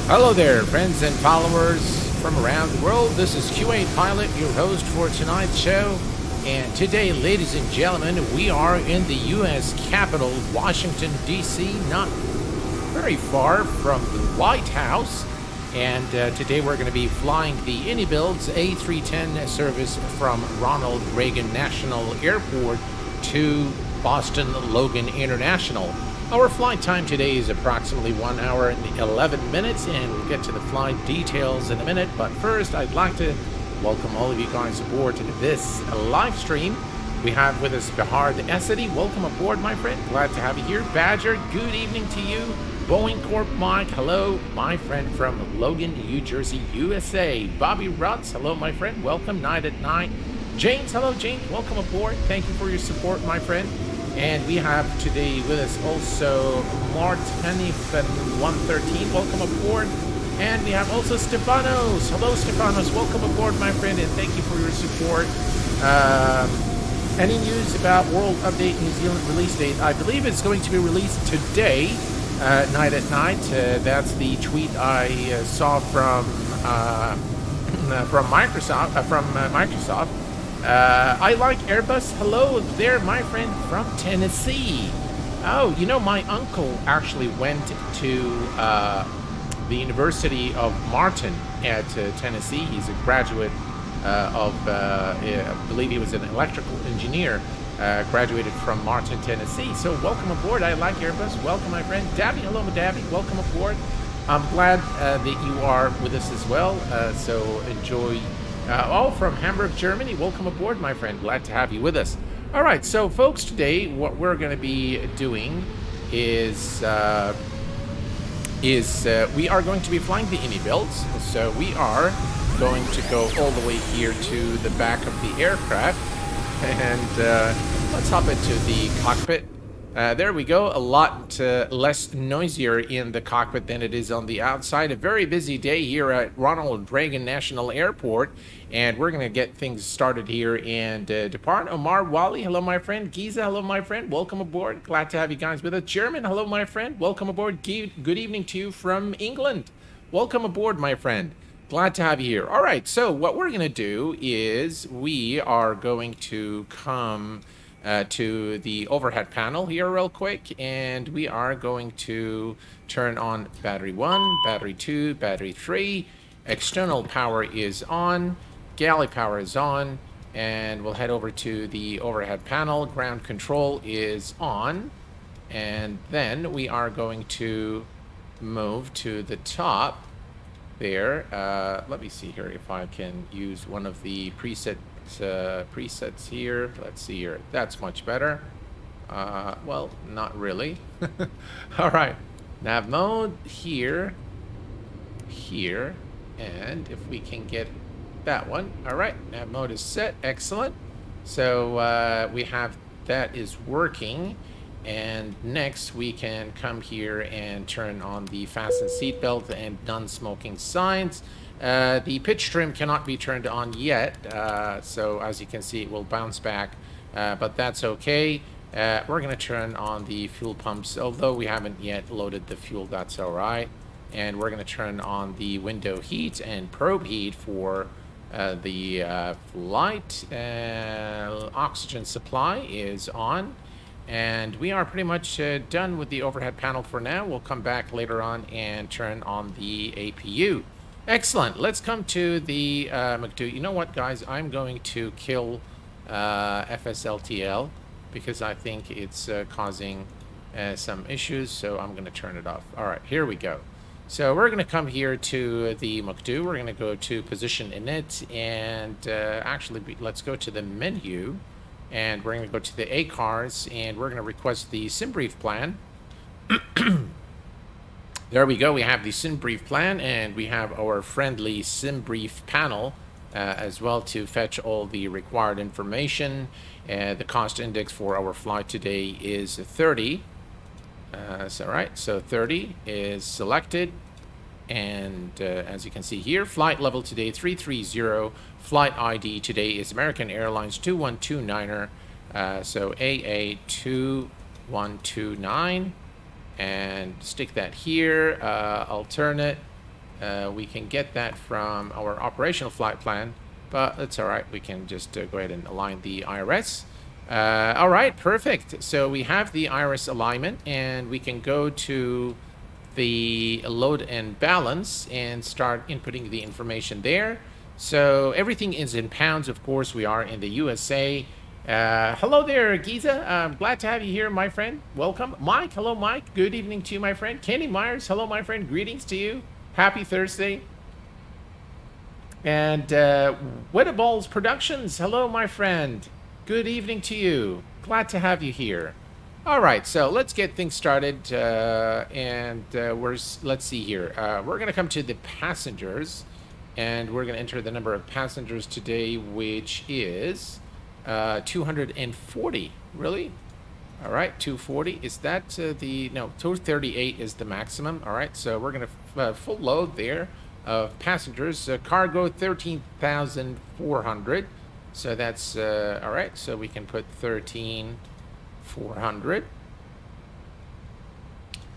Hello there, friends and followers from around the world. This is QA Pilot, your host for tonight's show. And today, ladies and gentlemen, we are in the U.S. Capitol, Washington, D.C., not very far from the White House. And today we're going to be flying the iniBuilds A310 service from Ronald Reagan National Airport to Boston Logan International. Our flight time today is approximately 1 hour and 11 minutes, and we'll get to the flight details in a minute. But first, I'd like to welcome all of you guys aboard to this live stream. We have with us Behar the Essity. Welcome aboard, my friend. Glad to have you here. Badger, good evening to you. Boeing Corp Mike, hello, my friend from Logan, New Jersey, USA. Bobby Rutz, hello, my friend. Welcome, Night at Night. James, hello, James. Welcome aboard. Thank you for your support, my friend. And we have today with us also Martinif 113. Welcome aboard. And we have also Stefanos. Hello, Stefanos. Welcome aboard, my friend, and thank you for your support. Any news about World Update New Zealand release date? I believe it's going to be released today, Night at Night. That's the tweet I saw from Microsoft. I like Airbus. Hello there, my friend from Tennessee. Oh, you know, my uncle actually went to the University of Martin at Tennessee. He's a graduate I believe he was an electrical engineer, graduated from Martin, Tennessee. So welcome aboard. I like Airbus. Welcome, my friend. Dabby, hello, Dabby. Welcome aboard. I'm glad that you are with us as well. So enjoy. All from Hamburg, Germany. Welcome aboard, my friend. Glad to have you with us. All right, so folks, today what we're going to be doing is we are going to be flying the iniBuilds. So we are going to go all the way here to the back of the aircraft, and let's hop into the cockpit. There we go. A lot less noisier in the cockpit than it is on the outside. A very busy day here at Ronald Reagan National Airport, and we're going to get things started here and depart. Omar Wali, hello, my friend. Giza, hello, my friend. Welcome aboard. Glad to have you guys with us. German, hello, my friend. Welcome aboard. Good evening to you from England. Welcome aboard, my friend. Glad to have you here. All right, so what we're going to do is we are going to come to the overhead panel here real quick, and we are going to turn on battery 1, battery 2, battery 3. External power is on, galley power is on, and we'll head over to the overhead panel. Ground control is on, and then we are going to move to the top there. Let me see here if I can use one of the presets here. Let's see here. That's much better. Well, not really. All right, nav mode here, and if we can get that one. All right, nav mode is set. Excellent. So we have that is working, and next we can come here and turn on the fasten seatbelt and non-smoking signs. The pitch trim cannot be turned on yet, so as you can see, it will bounce back, but that's okay. We're going to turn on the fuel pumps, although we haven't yet loaded the fuel. That's all right. And we're going to turn on the window heat and probe heat for the flight. Oxygen supply is on, and we are pretty much done with the overhead panel for now. We'll come back later on and turn on the APU. Excellent. Let's come to the McDo. You know what, guys? I'm going to kill FSLTL because I think it's causing some issues, so I'm going to turn it off. All right, here we go. So we're going to come here to the McDo. We're going to go to position init, and let's go to the menu, and we're going to go to the ACARS, and we're going to request the SimBrief plan. There we go. We have the SimBrief plan, and we have our friendly SimBrief panel as well to fetch all the required information. The cost index for our flight today is 30. So, right, so 30 is selected, and as you can see here, flight level today 330. Flight ID today is American Airlines 2129er, so AA2129. And stick that here. Alternate We can get that from our operational flight plan, but it's all right. We can just go ahead and align the IRS. All right, perfect. So we have the IRS alignment, and we can go to the load and balance and start inputting the information there. So everything is in pounds. Of course, we are in the USA. Hello there, Giza. I'm glad to have you here, my friend. Welcome. Mike, hello, Mike. Good evening to you, my friend. Kenny Myers, hello, my friend. Greetings to you. Happy Thursday. And Wettaballs Productions, hello, my friend. Good evening to you. Glad to have you here. All right, so let's get things started. Let's see here. We're going to come to the passengers, and we're going to enter the number of passengers today, which is 240. Really? All right, 240. Is that no, 238 is the maximum. All right, so we're going to full load there of passengers. Cargo 13,400. So that's all right. So we can put 13,400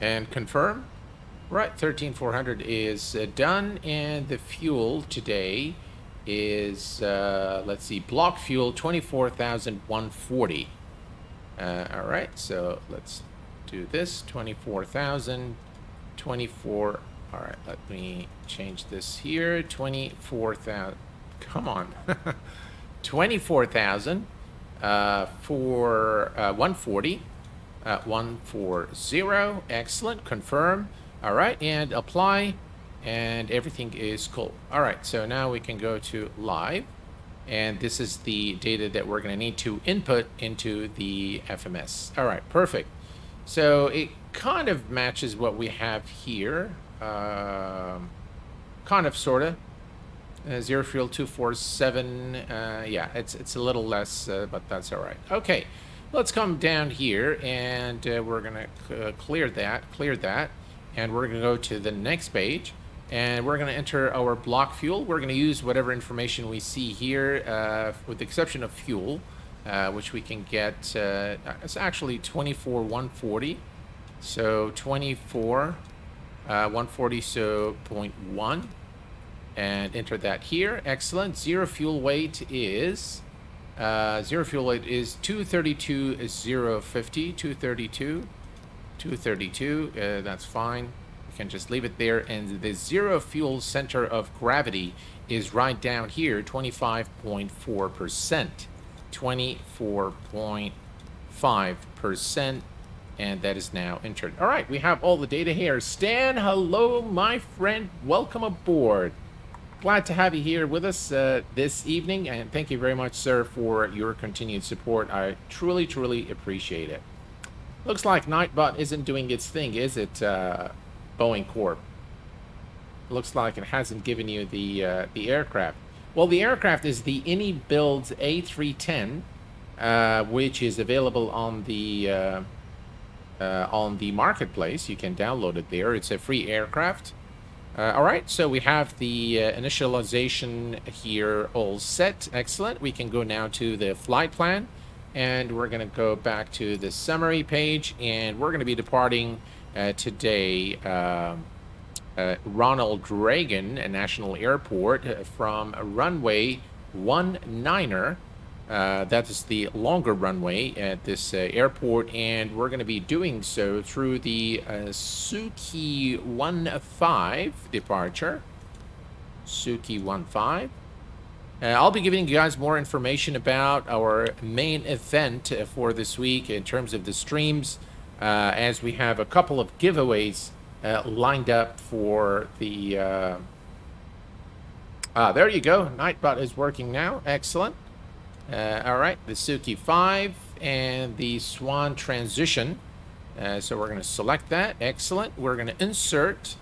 and confirm. Right, 13,400 is done, and the fuel today is let's see, block fuel 24,140. All right, so let's do this. 24,000, 24. All right, let me change this here. 24,000. Come on. 24,000 for 140. 140. Excellent. Confirm. All right, and apply, and everything is cool. All right, so now we can go to live, and this is the data that we're going to need to input into the FMS. All right, perfect. So it kind of matches what we have here. Kind of, sort of. Zero fuel 247. Yeah, it's a little less, but that's all right. Okay, let's come down here, and we're gonna clear that, and we're gonna go to the next page, and we're gonna enter our block fuel. We're gonna use whatever information we see here, with the exception of fuel, which we can get. It's actually 24,140. So 24,140. So 0.1. And enter that here. Excellent. Zero fuel weight is 232,050. 232. That's fine. You can just leave it there. And the zero fuel center of gravity is right down here, 25.4%. 24.5%. And that is now entered. All right, we have all the data here. Stan, hello, my friend. Welcome aboard. Glad to have you here with us this evening, and thank you very much, sir, for your continued support. I truly, truly appreciate it. Looks like Nightbot isn't doing its thing, is it, Boeing Corp? Looks like it hasn't given you the aircraft. Well, the aircraft is the iniBuilds A310, which is available on the marketplace. You can download it there. It's a free aircraft. All right, so we have the initialization here all set. Excellent. We can go now to the flight plan, and we're going to go back to the summary page, and we're going to be departing today Ronald Reagan National Airport from runway 19er. That is the longer runway at this airport, and we're going to be doing so through the Suki 15 departure. Suki 15. I'll be giving you guys more information about our main event for this week in terms of the streams, as we have a couple of giveaways lined up for the... there you go. Nightbot is working now. Excellent. All right, the Suki 5 and the Swan transition. So we're going to select that. Excellent. We're going to insert.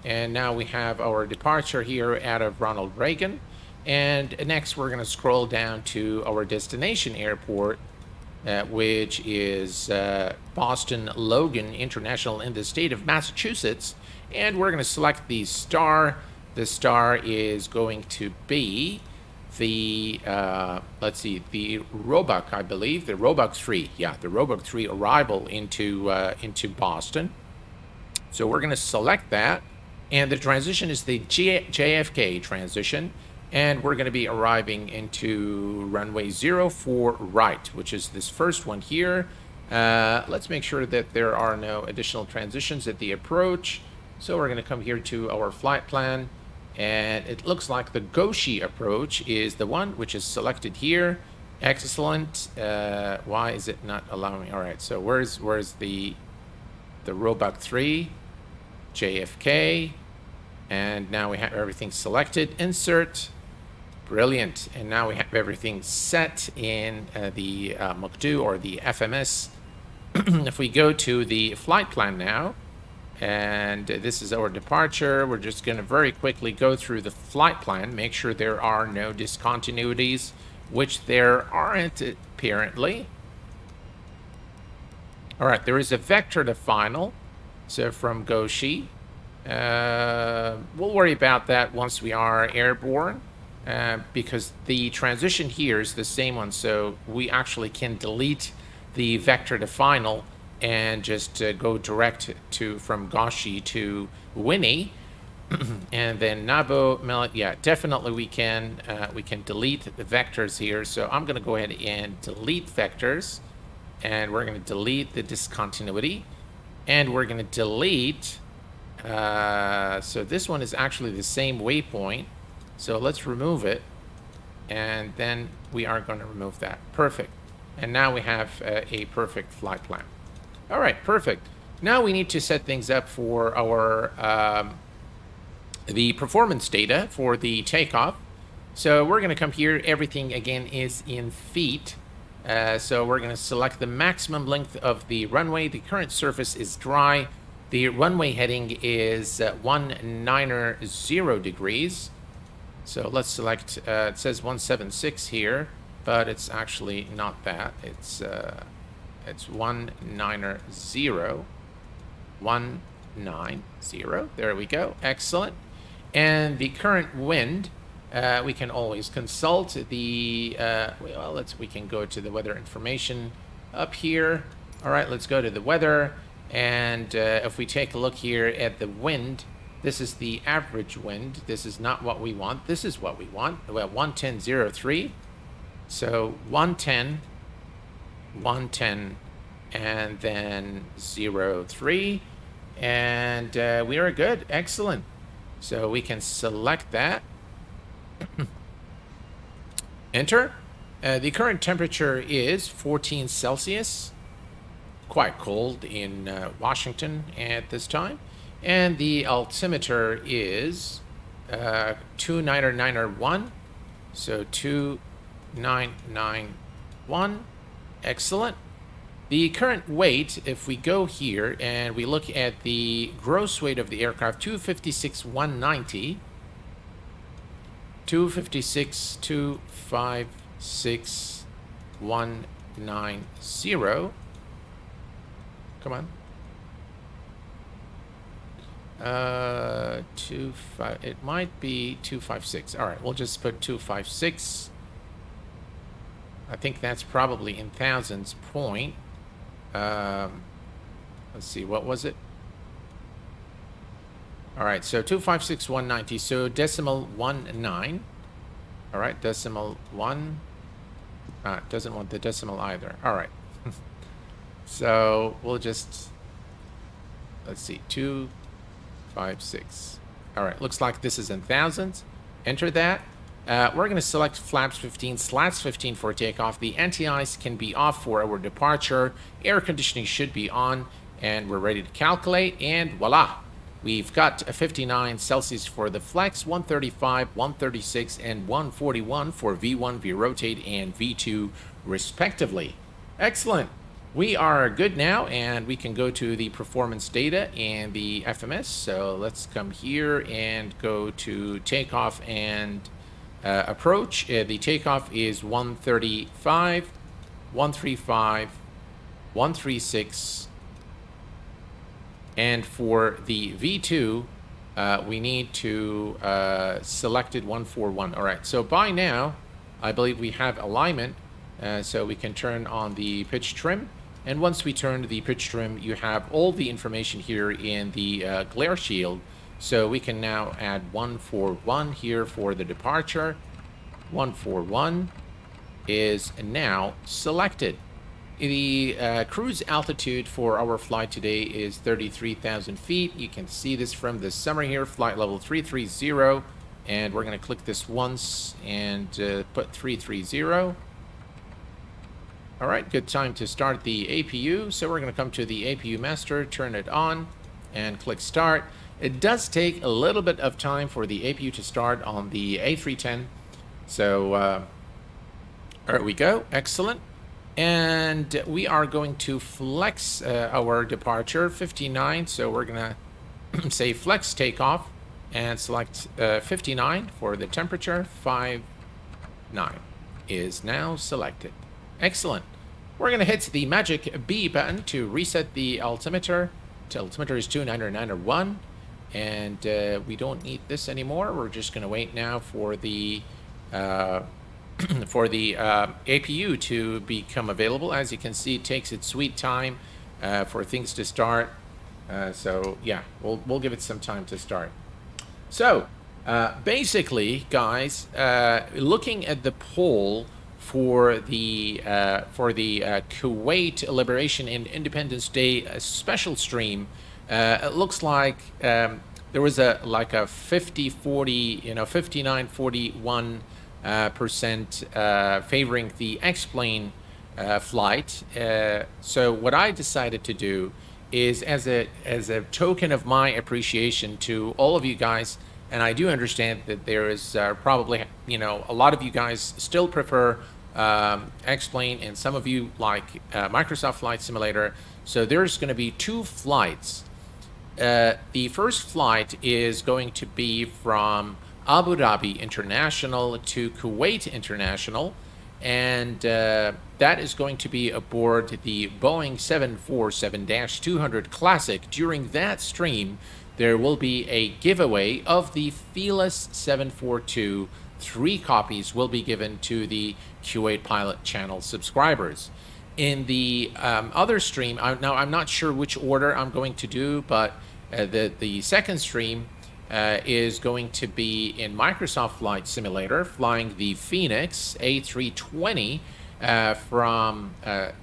And now we have our departure here out of Ronald Reagan. And next we're going to scroll down to our destination airport, which is Boston Logan International in the state of Massachusetts. And we're going to select the star. The star is going to be the let's see, the Roebuck, I believe, the Roebuck 3. Yeah, the Roebuck 3 arrival into Boston. So we're going to select that, And the transition is the JFK transition. And we're going to be arriving into runway 04 right, which is this first one here. Let's make sure that there are no additional transitions at the approach. So we're going to come here to our flight plan. And it looks like the Goshi approach is the one which is selected here. Excellent. Why is it not allowing? All right, so where's the Roebuck 3, JFK, and now we have everything selected. Insert. Brilliant. And now we have everything set in the Mukdu or the FMS. If we go to the flight plan now, and this is our departure, we're just going to very quickly go through the flight plan, make sure there are no discontinuities, which there aren't apparently. All right, there is a vector to final, so from Goshi. We'll worry about that once we are airborne. Because the transition here is the same one, so we actually can delete the vector to final and just go direct to from Goshi to Winnie, and then Nabo, yeah, definitely we can delete the vectors here. So I'm going to go ahead and delete vectors, and we're going to delete the discontinuity, and we're going to delete. So this one is actually the same waypoint. So let's remove it, and then we are going to remove that. Perfect. And now we have a perfect flight plan. All right, perfect. Now we need to set things up for our the performance data for the takeoff. So we're going to come here. Everything again is in feet. So we're going to select the maximum length of the runway. The current surface is dry. The runway heading is 190 degrees. So let's select, it says 176 here, but it's actually not that. It's 190, 190. There we go. Excellent. And the current wind, we can always consult the, well, we can go to the weather information up here. All right, let's go to the weather. And if we take a look here at the wind, this is the average wind. This is not what we want. This is what we want. Well, 110.03. So 110, 110, and then 03. And we are good. Excellent. So we can select that. Enter. The current temperature is 14 Celsius. Quite cold in Washington at this time. And the altimeter is 2991. So 2991. Excellent. The current weight, if we go here and we look at the gross weight of the aircraft, 256,190. 256,190. Come on. It might be 256. All right, we'll just put 256. I think that's probably in thousands point. Let's see, what was it? All right, so 256,190. So decimal 19. All right, decimal 1. Doesn't want the decimal either. All right. So we'll just, let's see, 256. All right, looks like this is in thousands. Enter that. We're going to select flaps 15, slats 15 for takeoff. The anti-ice can be off for our departure. Air conditioning should be on, and we're ready to calculate. And voila, we've got a 59 Celsius for the flex, 135, 136, and 141 for V1, V-rotate, and V2 respectively. Excellent. We are good now, and we can go to the performance data and the FMS. So let's come here and go to takeoff and approach. The takeoff is 135, 135, 136. And for the V2, we need to selected 141. All right, so by now, I believe we have alignment. So we can turn on the pitch trim. And once we turn the pitch trim, you have all the information here in the glare shield. So we can now add 141 here for the departure. 141 is now selected. The cruise altitude for our flight today is 33,000 feet. You can see this from the summary here, flight level 330. And we're going to click this once and put 330. All right, good time to start the APU. So we're going to come to the APU master, turn it on, and click start. It does take a little bit of time for the APU to start on the A310. So there we go, excellent. And we are going to flex our departure 59. So we're going to say flex takeoff and select 59 for the temperature. 59 is now selected. Excellent. We're going to hit the magic B button to reset the altimeter. The altimeter is 29901, and we don't need this anymore. We're just going to wait now for the APU to become available. As you can see, it takes its sweet time for things to start. So yeah, we'll give it some time to start. So basically, guys, looking at the poll for the Kuwait Liberation and Independence Day special stream, it looks like there was a 50-40, 59-41% favoring the X-plane flight. So what I decided to do is, as a token of my appreciation to all of you guys, and I do understand that there is probably a lot of you guys still prefer X-plane, and some of you like Microsoft Flight Simulator. So there's going to be two flights. The first flight is going to be from Abu Dhabi International to Kuwait International, and that is going to be aboard the Boeing 747-200 Classic. During that stream, there will be a giveaway of the Fearless 742. 3 copies will be given to the Kuwait Pilot Channel subscribers. In the other stream, I'm not sure which order I'm going to do, but the second stream is going to be in Microsoft Flight Simulator, flying the Phoenix A320 from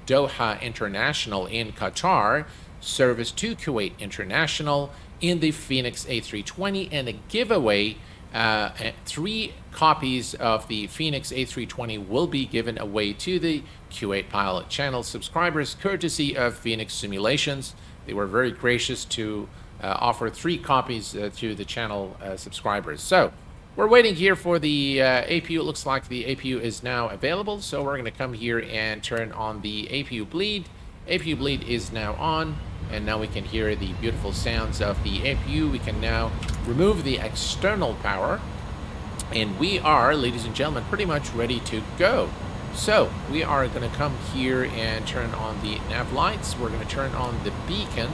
Doha International in Qatar, service to Kuwait International in the Phoenix A320, and a giveaway. 3 copies of the Phoenix A320 will be given away to the Kuwait Pilot Channel subscribers, courtesy of Phoenix Simulations. They were very gracious to offer 3 copies to the channel subscribers. So we're waiting here for the APU. It looks like the APU is now available, so we're going to come here and turn on the APU bleed. APU bleed is now on, and now we can hear the beautiful sounds of the APU. We can now remove the external power, and we are, ladies and gentlemen, pretty much ready to go. So we are going to come here and turn on the nav lights. We're going to turn on the beacon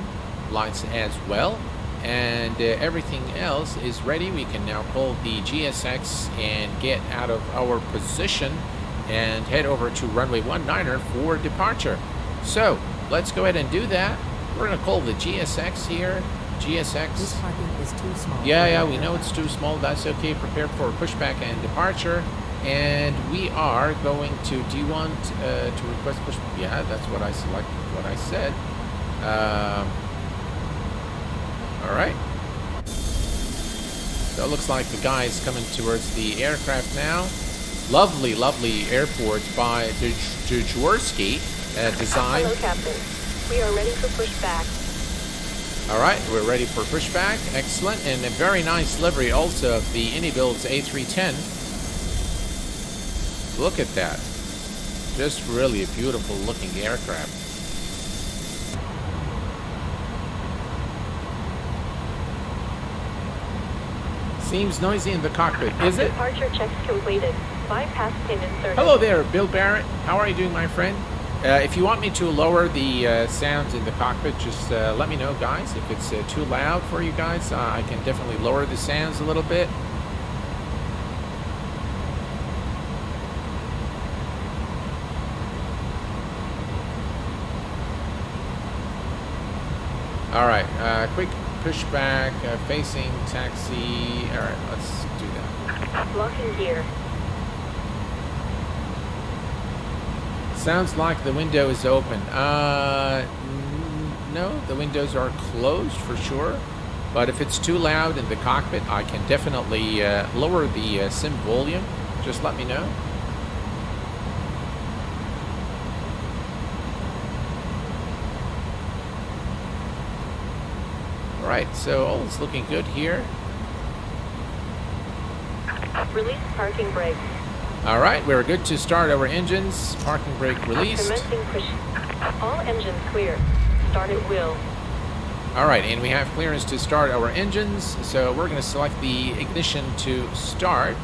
lights as well, and everything else is ready. We can now pull the GSX and get out of our position and head over to runway 19er for departure. So let's go ahead and do that. We're going to call the GSX here. GSX. This parking is too small. Yeah, we know it's too small. That's okay. Prepare for pushback and departure. And we are going to, do you want to request push? Yeah, that's what I selected, what I said. All right. So it looks like the guy is coming towards the aircraft now. Lovely, lovely airport by Jaworski design. Hello, Captain. We are ready for pushback. All right, we're ready for pushback. Excellent. And a very nice livery also of the iniBuilds A310. Look at that. Just really a beautiful looking aircraft. Seems noisy in the cockpit, is it? Departure checks completed. Bypass pin inserted. Hello there, Bill Barrett. How are you doing, my friend? If you want me to lower the sounds in the cockpit, just let me know, guys. If it's too loud for you guys, I can definitely lower the sounds a little bit. All right, quick pushback, facing taxi. All right, let's do that. Locking gear. Sounds like the window is open. No, the windows are closed for sure. But if it's too loud in the cockpit, I can definitely lower the sim volume. Just let me know. All right, so all is looking good here. Release parking brake. All right, we're good to start our engines. Parking brake released. Commencing push. All engines clear. Start at will. All right, and we have clearance to start our engines. So we're going to select the ignition to start.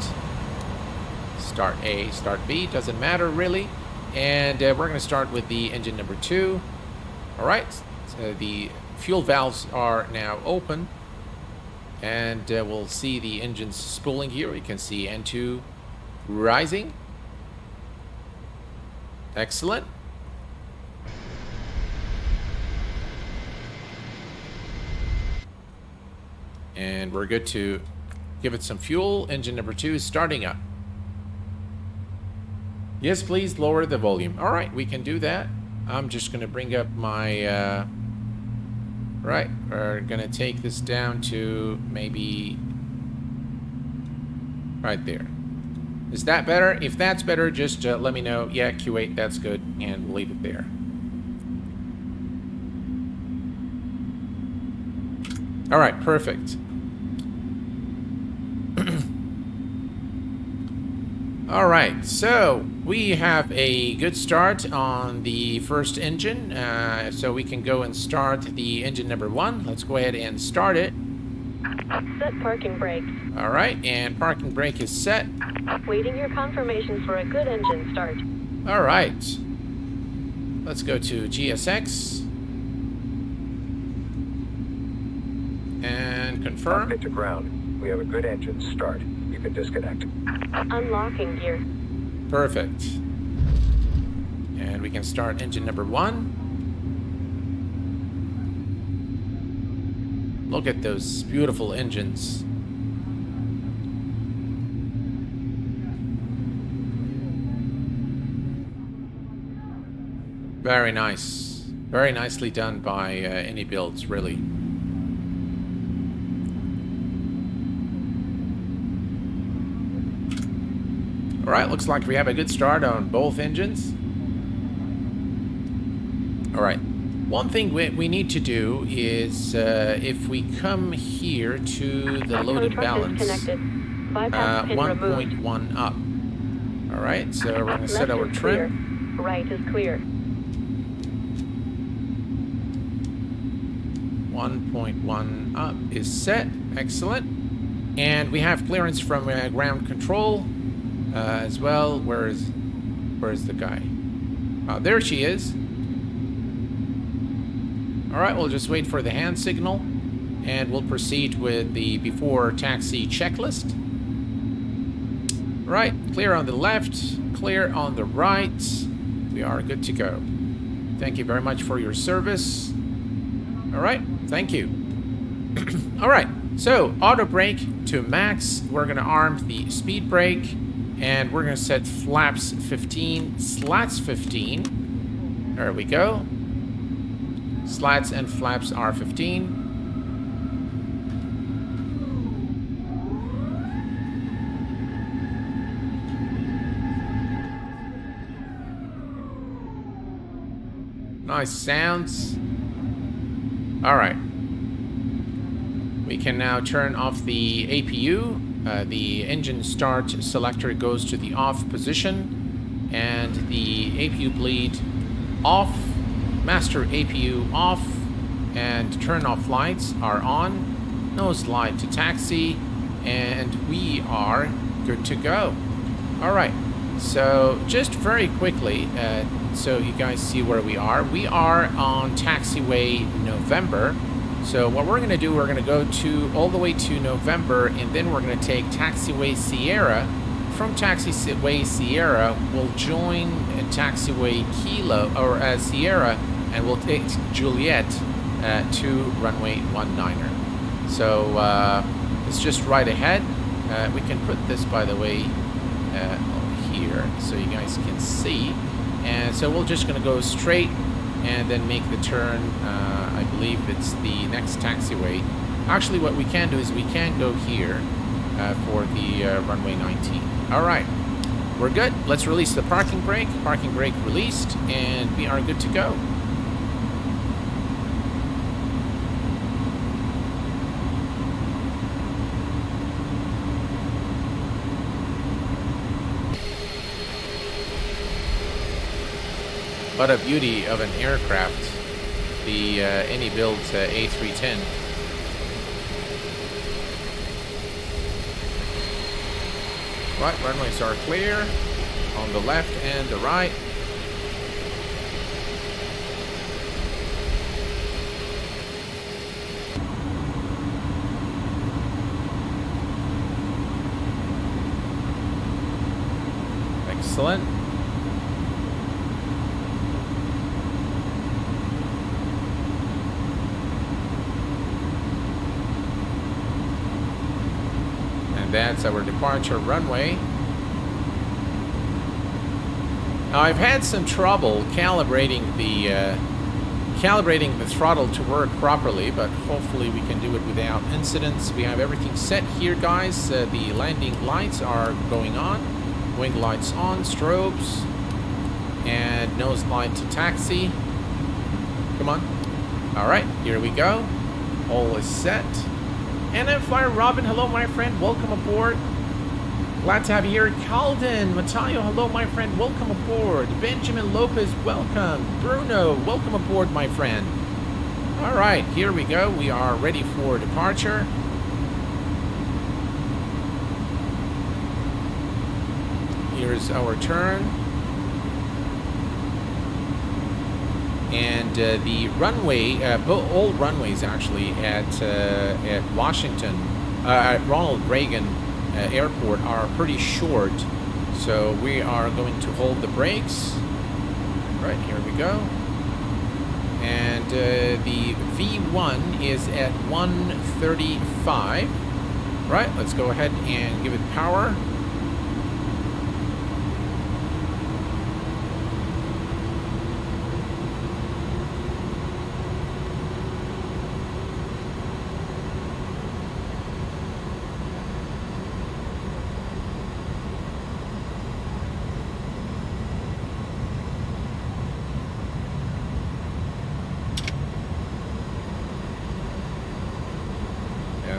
Start A, start B, doesn't matter really. And we're going to start with the engine number 2. All right, so the fuel valves are now open. And we'll see the engines spooling here. You can see N2 rising. Excellent. And we're good to give it some fuel. Engine number 2 is starting up. Yes, please lower the volume. All right, we can do that. I'm just going to bring up my... right, we're going to take this down to maybe right there. Is that better? If that's better, just let me know. Yeah, Q8, that's good. And we'll leave it there. All right, perfect. All right, so we have a good start on the first engine. So we can go and start the engine number 1. Let's go ahead and start it. Set parking brake. All right, and parking brake is set. Waiting your confirmation for a good engine start. All right. Let's go to GSX. And confirm. Cockpit to ground. We have a good engine start. You can disconnect. Unlocking gear. Perfect. And we can start engine number 1. Look at those beautiful engines. Very nice. Very nicely done by iniBuilds, really. All right, looks like we have a good start on both engines. All right. One thing we need to do is if we come here to the loaded balance, 1.1 up. All right, so we're going to set our trim. Clear. Right is clear. 1.1 up is set. Excellent. And we have clearance from ground control as well. Where's the guy? There she is. All right, we'll just wait for the hand signal, and we'll proceed with the before taxi checklist. Right, clear on the left, clear on the right. We are good to go. Thank you very much for your service. All right, thank you. All right, so auto brake to max. We're gonna arm the speed brake, and we're gonna set flaps 15, slats 15. There we go. Slats and flaps are 15. Nice sounds. All right. We can now turn off the APU. The engine start selector goes to the off position, and the APU bleed off. Master APU off, and turn off lights are on. Nose slide to taxi, and we are good to go. All right, so just very quickly, so you guys see where we are. We are on taxiway November. So what we're going to do, we're going to go to all the way to November, and then we're going to take taxiway Sierra. From taxiway Sierra, we'll join taxiway Kilo or Sierra, and we'll take Juliet to runway 19er. So it's just right ahead. We can put this, by the way, here so you guys can see. And so we're just going to go straight and then make the turn. I believe it's the next taxiway. Actually, what we can do is we can go here for the runway 19. All right, we're good. Let's release the parking brake. Parking brake released, and we are good to go. What a beauty of an aircraft, the iniBuilds A310. Right, runways are clear on the left and the right. Excellent. That's our departure runway. Now I've had some trouble calibrating the throttle to work properly, but hopefully we can do it without incidents. We have everything set here, guys. The landing lights are going on, wing lights on, strobes, and nose light to taxi. Come on. All right, here we go. All is set. And then Fire Robin, hello my friend, welcome aboard. Glad to have you here. Calden, Matayo, hello my friend, welcome aboard. Benjamin Lopez, welcome. Bruno, welcome aboard my friend. All right, here we go. We are ready for departure. Here's our turn. And the runway, all runways actually at Washington, at Ronald Reagan Airport are pretty short. So we are going to hold the brakes. Right, here we go. And the V1 is at 135. Right, let's go ahead and give it power.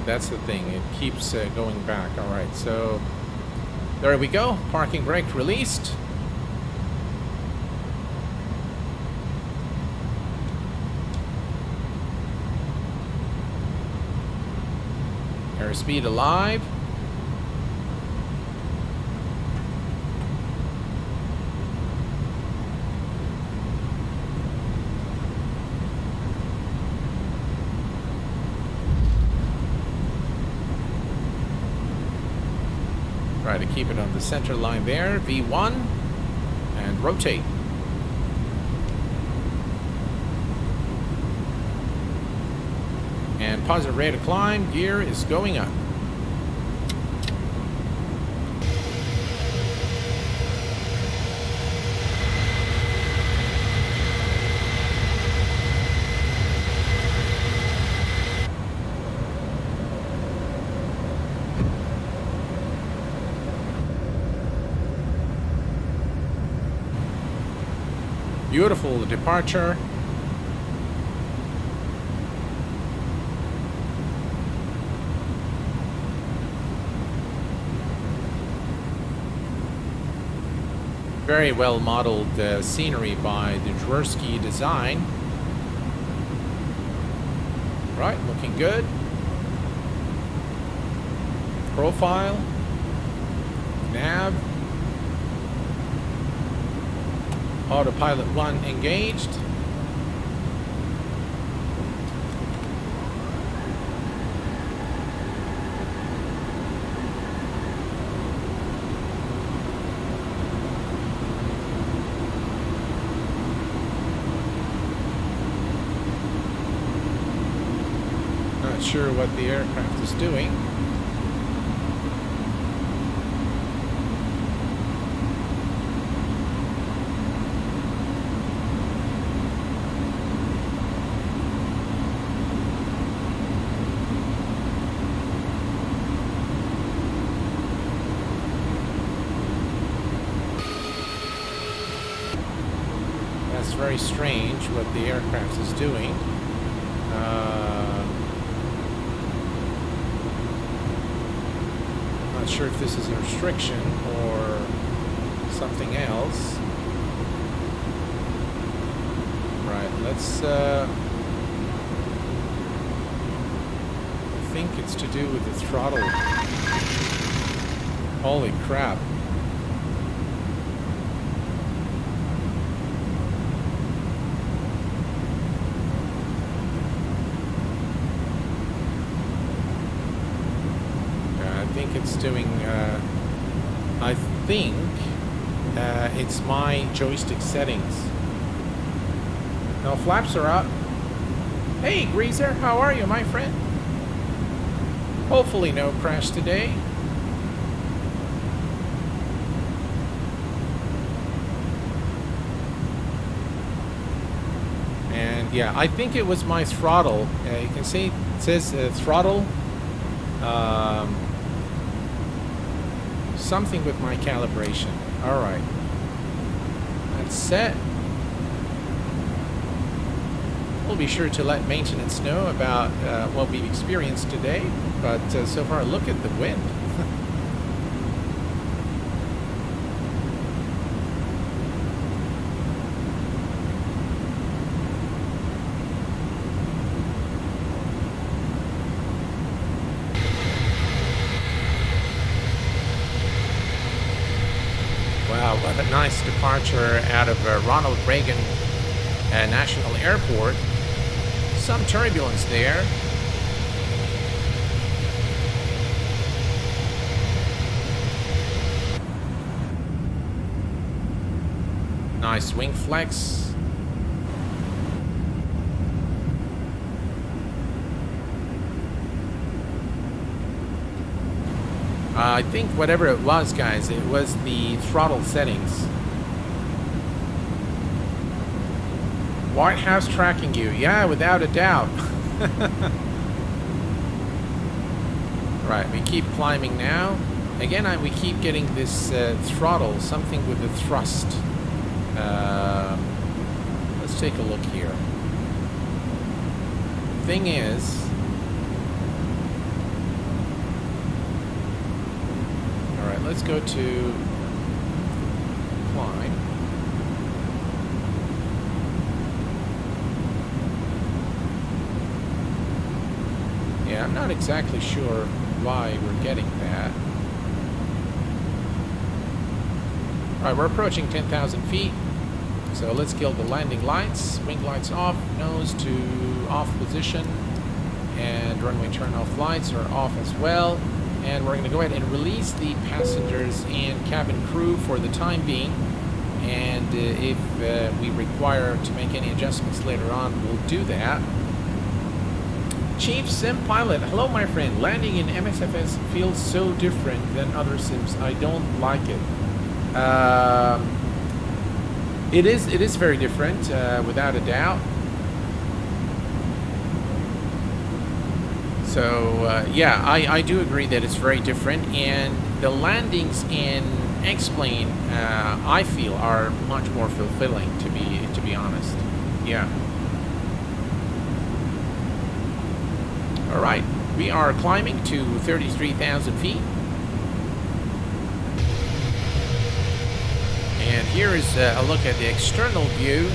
That's the thing, it keeps going back. All right, so there we go. Parking brake released. Airspeed alive. Try to keep it on the center line there. V1 and rotate. And positive rate of climb. Gear is going up. Beautiful departure. Very well modeled scenery by the Jaworski design. Right, looking good. Profile. Nav. Autopilot 1 engaged. sure what the aircraft is doing. That's very strange what the aircraft is doing. Not sure if this is a restriction or something else. Right, let's I think it's to do with the throttle. Holy crap. It's doing, I think it's my joystick settings. Now flaps are up. Hey Greaser, how are you, my friend? Hopefully no crash today. And yeah, I think it was my throttle. You can see it says throttle. Something with my calibration. All right, that's set. We'll be sure to let maintenance know about what we've experienced today, but so far look at the wind. Wow, what a nice departure out of Ronald Reagan National Airport. Some turbulence there. Nice wing flex. I think whatever it was, guys, it was the throttle settings. White House tracking you. Yeah, without a doubt. Right, we keep climbing now. Again, we keep getting this throttle, something with the thrust. Let's take a look here. Thing is... Let's go to climb. Yeah, I'm not exactly sure why we're getting that. Alright, we're approaching 10,000 feet. So let's kill the landing lights. Wing lights off, nose to off position. And runway turn off lights are off as well. And we're going to go ahead and release the passengers and cabin crew for the time being. And if we require to make any adjustments later on, we'll do that. Chief Sim Pilot, hello my friend. Landing in MSFS feels so different than other sims. I don't like it. It is very different, without a doubt. So, yeah, I do agree that it's very different, and the landings in X-Plane, I feel, are much more fulfilling, to be honest. Yeah. All right, we are climbing to 33,000 feet. And here is a look at the external view.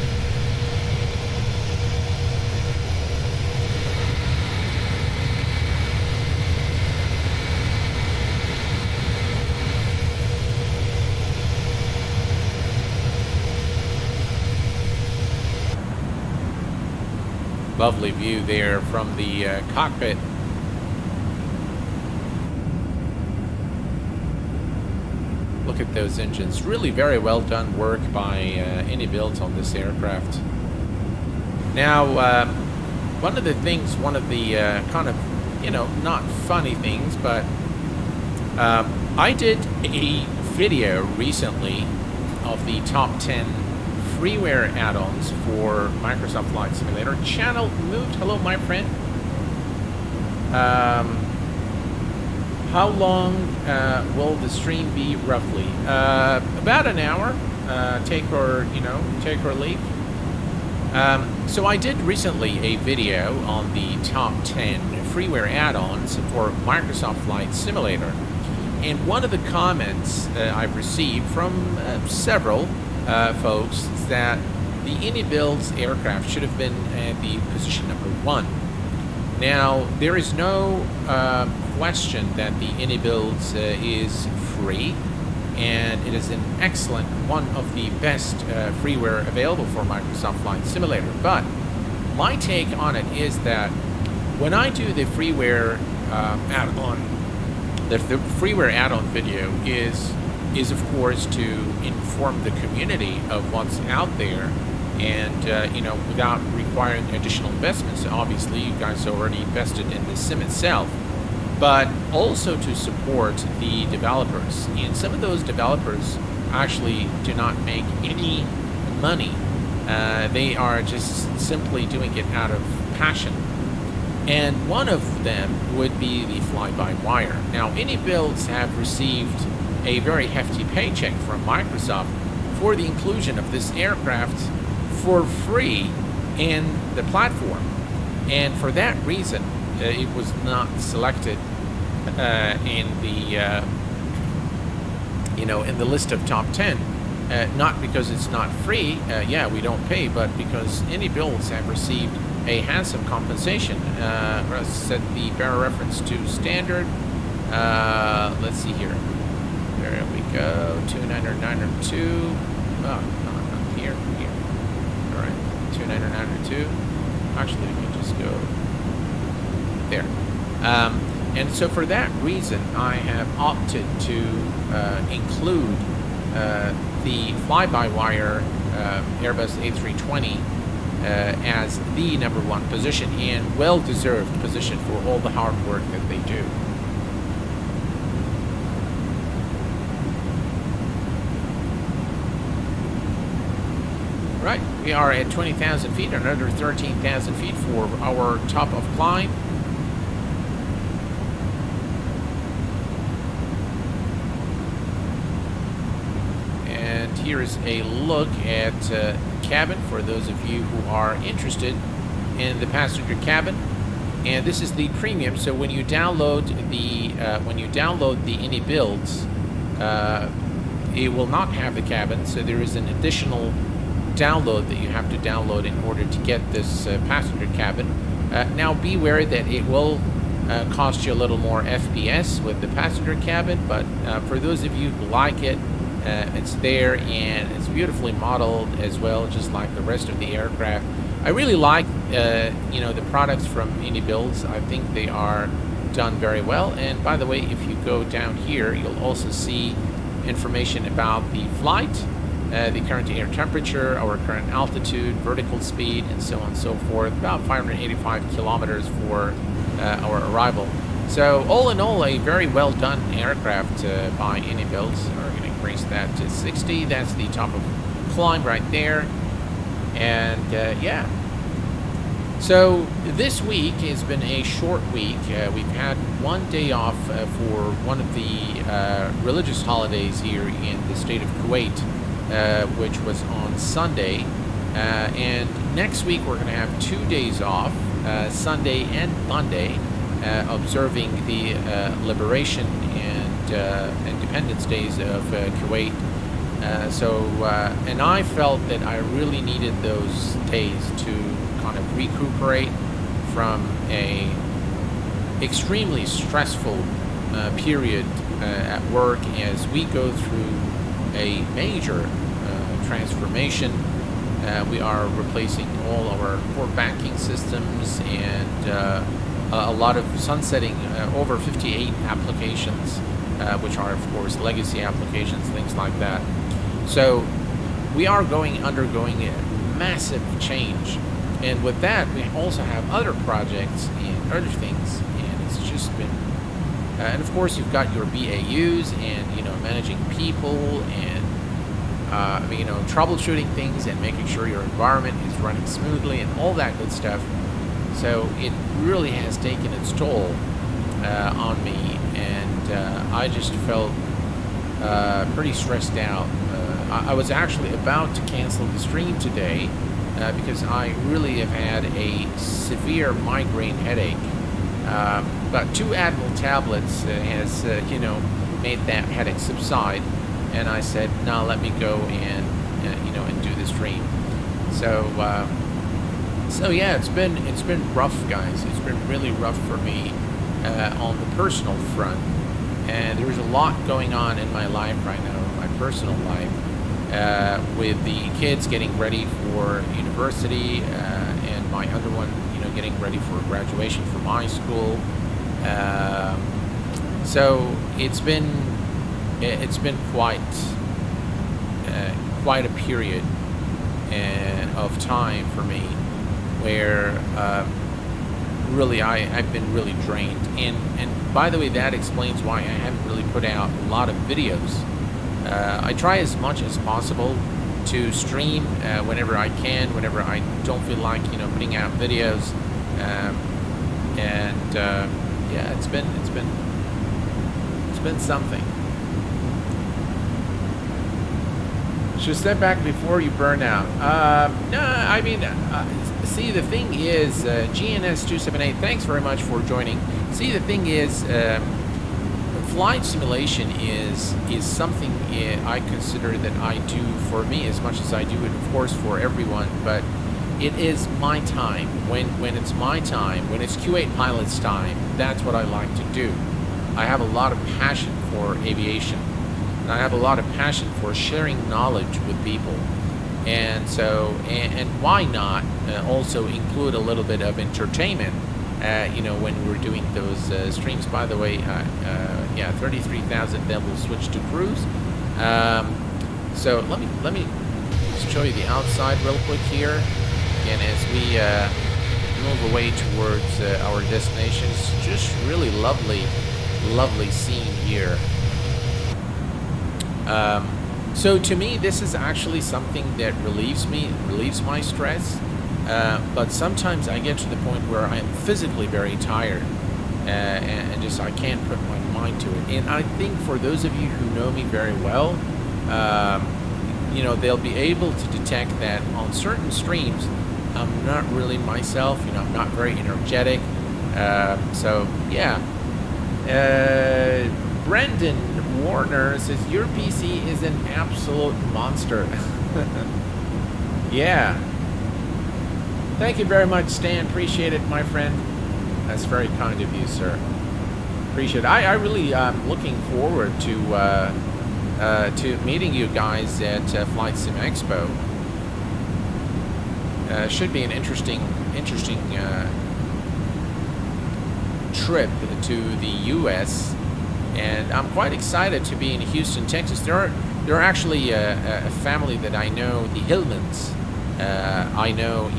Lovely view there from the cockpit. Look at those engines. Really very well done work by iniBuilds on this aircraft. Now, one of the kind of you know, not funny things, but I did a video recently of the top 10 freeware add-ons for Microsoft Flight Simulator. Channel moved. Hello, my friend. How long will the stream be roughly? About an hour. Take or leave. So I did recently a video on the top 10 freeware add-ons for Microsoft Flight Simulator. And one of the comments I've received from several folks is that the iniBuilds aircraft should have been at the position number 1. Now, there is no question that the iniBuilds is free, and it is an excellent, one of the best freeware available for Microsoft Flight Simulator. But my take on it is that when I do the freeware add-on, the freeware add-on video is of course to inform the community of what's out there, and you know, without requiring additional investments. Obviously, you guys already invested in the sim itself, but also to support the developers. And some of those developers actually do not make any money. They are just simply doing it out of passion. And one of them would be the fly-by-wire. Now, iniBuilds have received a very hefty paycheck from Microsoft for the inclusion of this aircraft for free in the platform. And for that reason, it was not selected in the in the list of top 10. Not because it's not free. Yeah, we don't pay, but because iniBuilds have received a handsome compensation. Set the barrel reference to standard. Let's see here. There we go. 29902. Oh, not here. Here. All right. 29902. Actually, we can just go there. And so for that reason, I have opted to include the fly-by-wire Airbus A320 as the number 1 position, and well-deserved position for all the hard work that they do. Right, we are at 20,000 feet, another 13,000 feet for our top of climb. And here is a look at cabin for those of you who are interested in the passenger cabin. And this is the premium. So when you download the iniBuilds, it will not have the cabin. So there is an additional download that you have to download in order to get this passenger cabin. Now be aware that it will cost you a little more FPS with the passenger cabin, but for those of you who like it, it's there, and it's beautifully modeled as well, just like the rest of the aircraft. I really like the products from iniBuilds. I think they are done very well. And by the way, if you go down here, you'll also see information about the flight, the current air temperature, our current altitude, vertical speed, and so on and so forth. About 585 kilometers for our arrival. So all in all, a very well done aircraft by iniBuilds. We're going to increase that to 60. That's the top of climb right there. And yeah. So this week has been a short week. We've had one day off for one of the religious holidays here in the state of Kuwait, which was on Sunday. And next week we're going to have 2 days off, Sunday and Monday, observing the liberation and independence days of Kuwait. And I felt that I really needed those days to kind of recuperate from a extremely stressful period at work as we go through a major transformation. We are replacing all our core banking systems and a lot of sunsetting over 58 applications, which are of course legacy applications, things like that. So we are undergoing a massive change, and with that we also have other projects and other things, and it's just been, and of course you've got your BAUs and, you know, managing people and, you know, troubleshooting things and making sure your environment is running smoothly and all that good stuff. So it really has taken its toll on me, and I just felt pretty stressed out. I was actually about to cancel the stream today because I really have had a severe migraine headache. But 2 Advil tablets has, you know, made that headache subside, and I said, no, let me go and, you know, and do the stream. So, so yeah, it's been rough, guys. It's been really rough for me on the personal front, and there's a lot going on in my life right now, my personal life, with the kids getting ready for university, and my other one, you know, getting ready for graduation from high school. So it's been quite a period of time for me where really I've been really drained, and by the way, that explains why I haven't really put out a lot of videos. I try as much as possible to stream whenever I can, whenever I don't feel like, you know, putting out videos, and yeah, it's been something. Should step back before you burn out. No, I mean, see, the thing is, GNS278, thanks very much for joining. See, the thing is, flight simulation is something I consider that I do for me as much as I do it, of course, for everyone, but it is my time. When it's my time, when it's Q8 pilots' time, that's what I like to do. I have a lot of passion for aviation. And I have a lot of passion for sharing knowledge with people, and so and why not also include a little bit of entertainment, you know, when we're doing those streams. By the way, yeah, 33,000. Then we'll switch to cruise. So let me just show you the outside real quick here, and as we move away towards our destination, it's just really lovely scene here. So to me, this is actually something that relieves my stress, but sometimes I get to the point where I'm physically very tired, and just I can't put my mind to it. And I think for those of you who know me very well, you know, they'll be able to detect that on certain streams, I'm not really myself, you know, I'm not very energetic, so yeah. Brendan Warner says, your PC is an absolute monster. Yeah. Thank you very much, Stan. Appreciate it, my friend. That's very kind of you, sir. Appreciate it. I really am looking forward to meeting you guys at Flight Sim Expo. Should be an interesting trip to the U.S., and I'm quite excited to be in Houston, Texas. There are actually a family that I know, the Hillmans. I know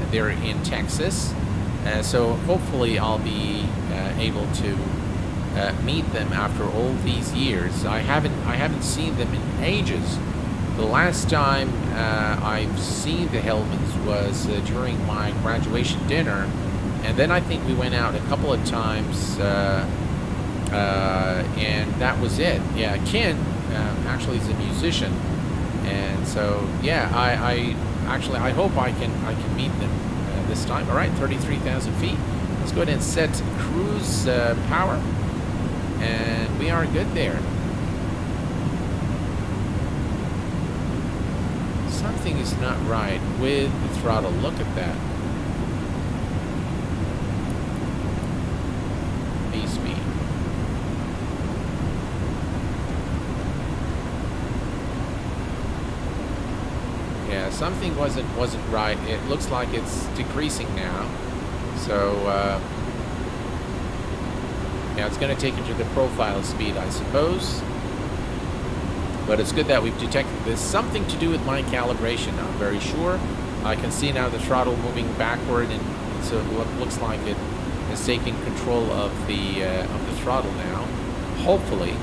they're in Texas, so hopefully I'll be able to meet them after all these years. I haven't seen them in ages. The last time I've seen the Hillmans was during my graduation dinner, and then I think we went out a couple of times. And that was it. Yeah, Ken actually is a musician, and so yeah, I hope I can meet them this time. All right, 33,000 feet. Let's go ahead and set cruise power, and we are good there. Something is not right with the throttle. Look at that. Speed. Yeah, something wasn't right. It looks like it's decreasing now. So yeah, it's going to take it to the profile speed, I suppose. But it's good that we've detected this. Something to do with my calibration, I'm very sure. I can see now the throttle moving backward, and so it looks like it has taken control of the throttle now. Hopefully.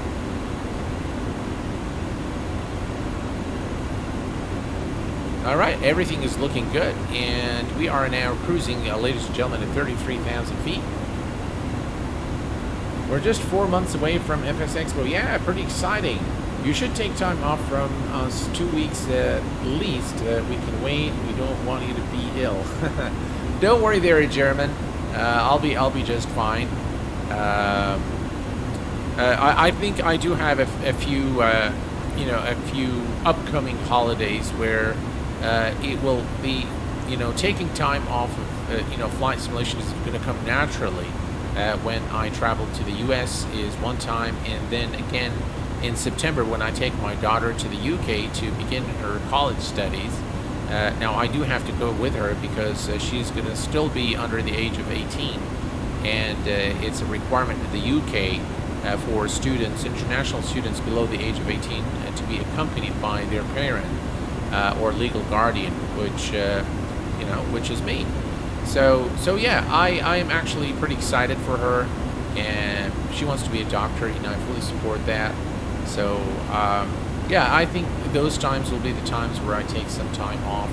All right, everything is looking good, and we are now cruising, ladies and gentlemen, at 33,000 feet. We're just 4 months away from FS Expo. Yeah, pretty exciting. You should take time off from us, 2 weeks at least. We can wait. We don't want you to be ill. Don't worry there, German. I'll be just fine. I think I do have a few, a few upcoming holidays where it will be, taking time off of, flight simulation is going to come naturally. When I travel to the U.S. is one time, and then again in September when I take my daughter to the U.K. to begin her college studies. Now I do have to go with her because she's going to still be under the age of 18, and it's a requirement in the U.K. For students, international students below the age of 18, to be accompanied by their parent or legal guardian, which is me. So yeah, I am actually pretty excited for her, and she wants to be a doctor. I fully support that. So yeah, I think those times will be the times where I take some time off.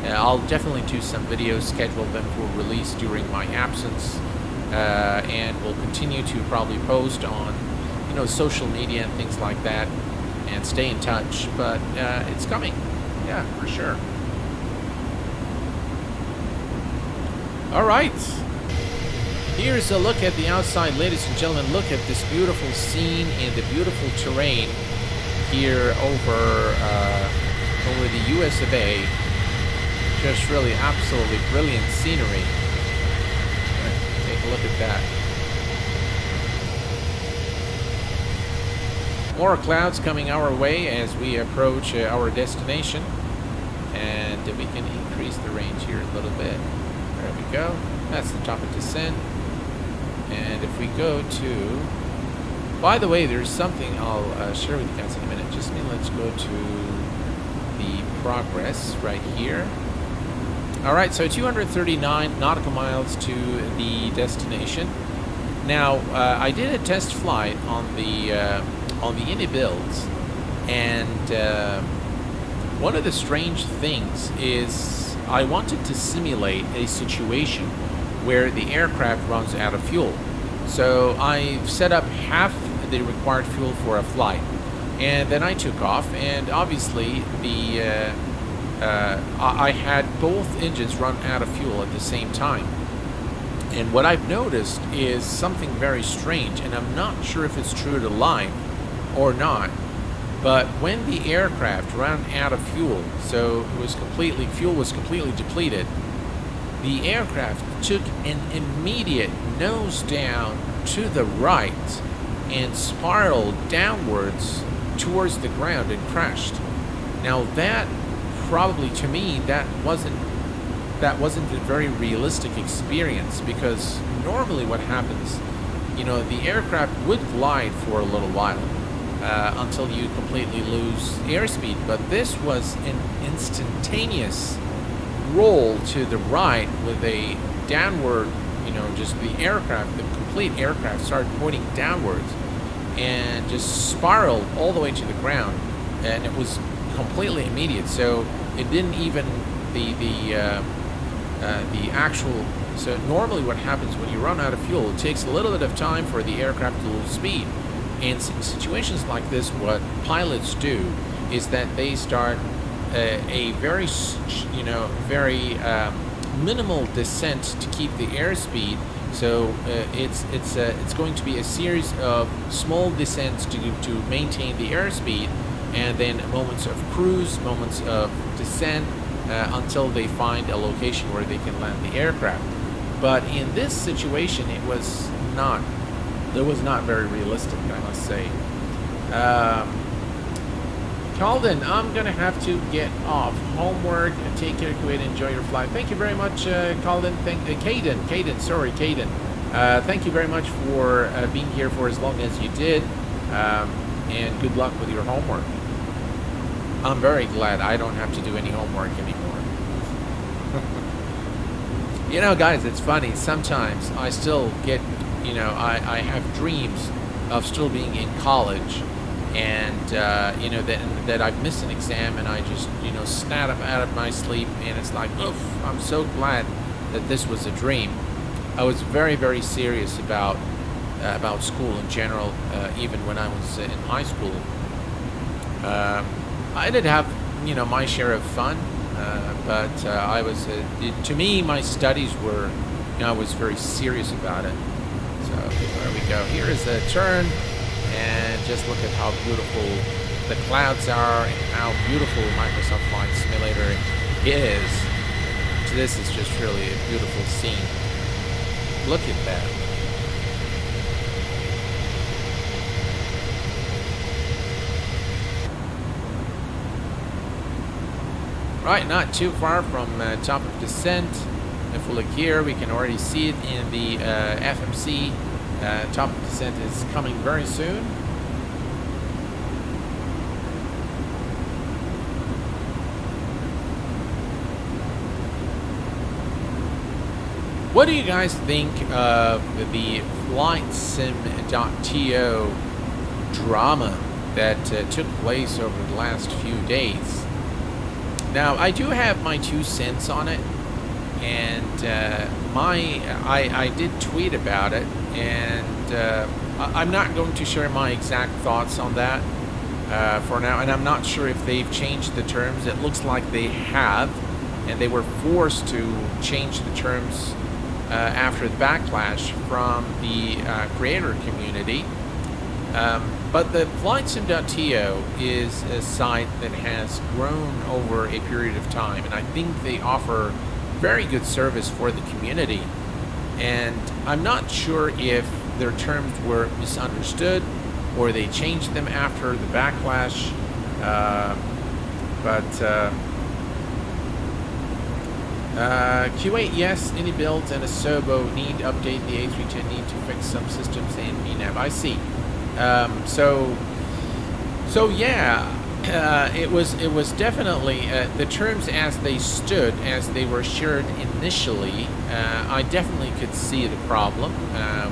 I'll definitely do some videos, schedule them for release during my absence, and we'll continue to probably post on, social media and things like that, and stay in touch. But it's coming, yeah, for sure. All right, here's a look at the outside, ladies and gentlemen. Look at this beautiful scene and the beautiful terrain here over the US of A. Just really absolutely brilliant scenery. Take a look at that. More clouds coming our way as we approach our destination, and we can increase the range here a little bit. There we go. That's the top of descent. And if we go to... By the way, there's something I'll share with you guys in a minute. Just let's go to the progress right here. All right, so 239 nautical miles to the destination. Now, I did a test flight on the iniBuilds, and one of the strange things is I wanted to simulate a situation where the aircraft runs out of fuel. So I've set up half the required fuel for a flight, and then I took off, and obviously I had both engines run out of fuel at the same time. And what I've noticed is something very strange, and I'm not sure if it's true to life or not, but when the aircraft ran out of fuel, so fuel was completely depleted, the aircraft took an immediate nose down to the right and spiraled downwards towards the ground and crashed. Now that probably, to me, that wasn't a very realistic experience, because normally what happens, the aircraft would glide for a little while until you completely lose airspeed, but this was an instantaneous roll to the right with a downward, just the complete aircraft started pointing downwards and just spiraled all the way to the ground, and it was completely immediate. So it didn't even the actual. So normally what happens when you run out of fuel, it takes a little bit of time for the aircraft to lose speed. And in situations like this, what pilots do is that they start a very, very minimal descent to keep the airspeed. So it's going to be a series of small descents to maintain the airspeed, and then moments of cruise, moments of descent, until they find a location where they can land the aircraft. But in this situation, it was not very realistic, I must say. Calden, I'm gonna have to get off. Homework, take care, Kuwait, enjoy your flight. Thank you very much, Calden. Caden, sorry, Caden. Thank you very much for being here for as long as you did, and good luck with your homework. I'm very glad I don't have to do any homework anymore. You know, guys, it's funny. Sometimes I still get, I have dreams of still being in college, and that I've missed an exam, and I just snap up out of my sleep, and it's like, oof, I'm so glad that this was a dream. I was very, very serious about school in general, even when I was in high school. I did have my share of fun, but I was to me my studies were I was very serious about it. So there we go. Here is the turn, and just look at how beautiful the clouds are and how beautiful Microsoft Flight Simulator is. So this is just really a beautiful scene. Look at that. Right, not too far from top of descent. If we look here, we can already see it in the FMC. Top of descent is coming very soon. What do you guys think of the FlightSim.to drama that took place over the last few days? Now, I do have my 2 cents on it, and I did tweet about it, and I'm not going to share my exact thoughts on that for now, and I'm not sure if they've changed the terms. It looks like they have, and they were forced to change the terms after the backlash from the creator community. But the FlightSim.to is a site that has grown over a period of time, and I think they offer very good service for the community. And I'm not sure if their terms were misunderstood or they changed them after the backlash. Q8, yes, iniBuilds and a Sobo need to update the A310, need to fix some systems and VNAV. I see. So yeah, it was definitely the terms as they stood, as they were shared initially. I definitely could see the problem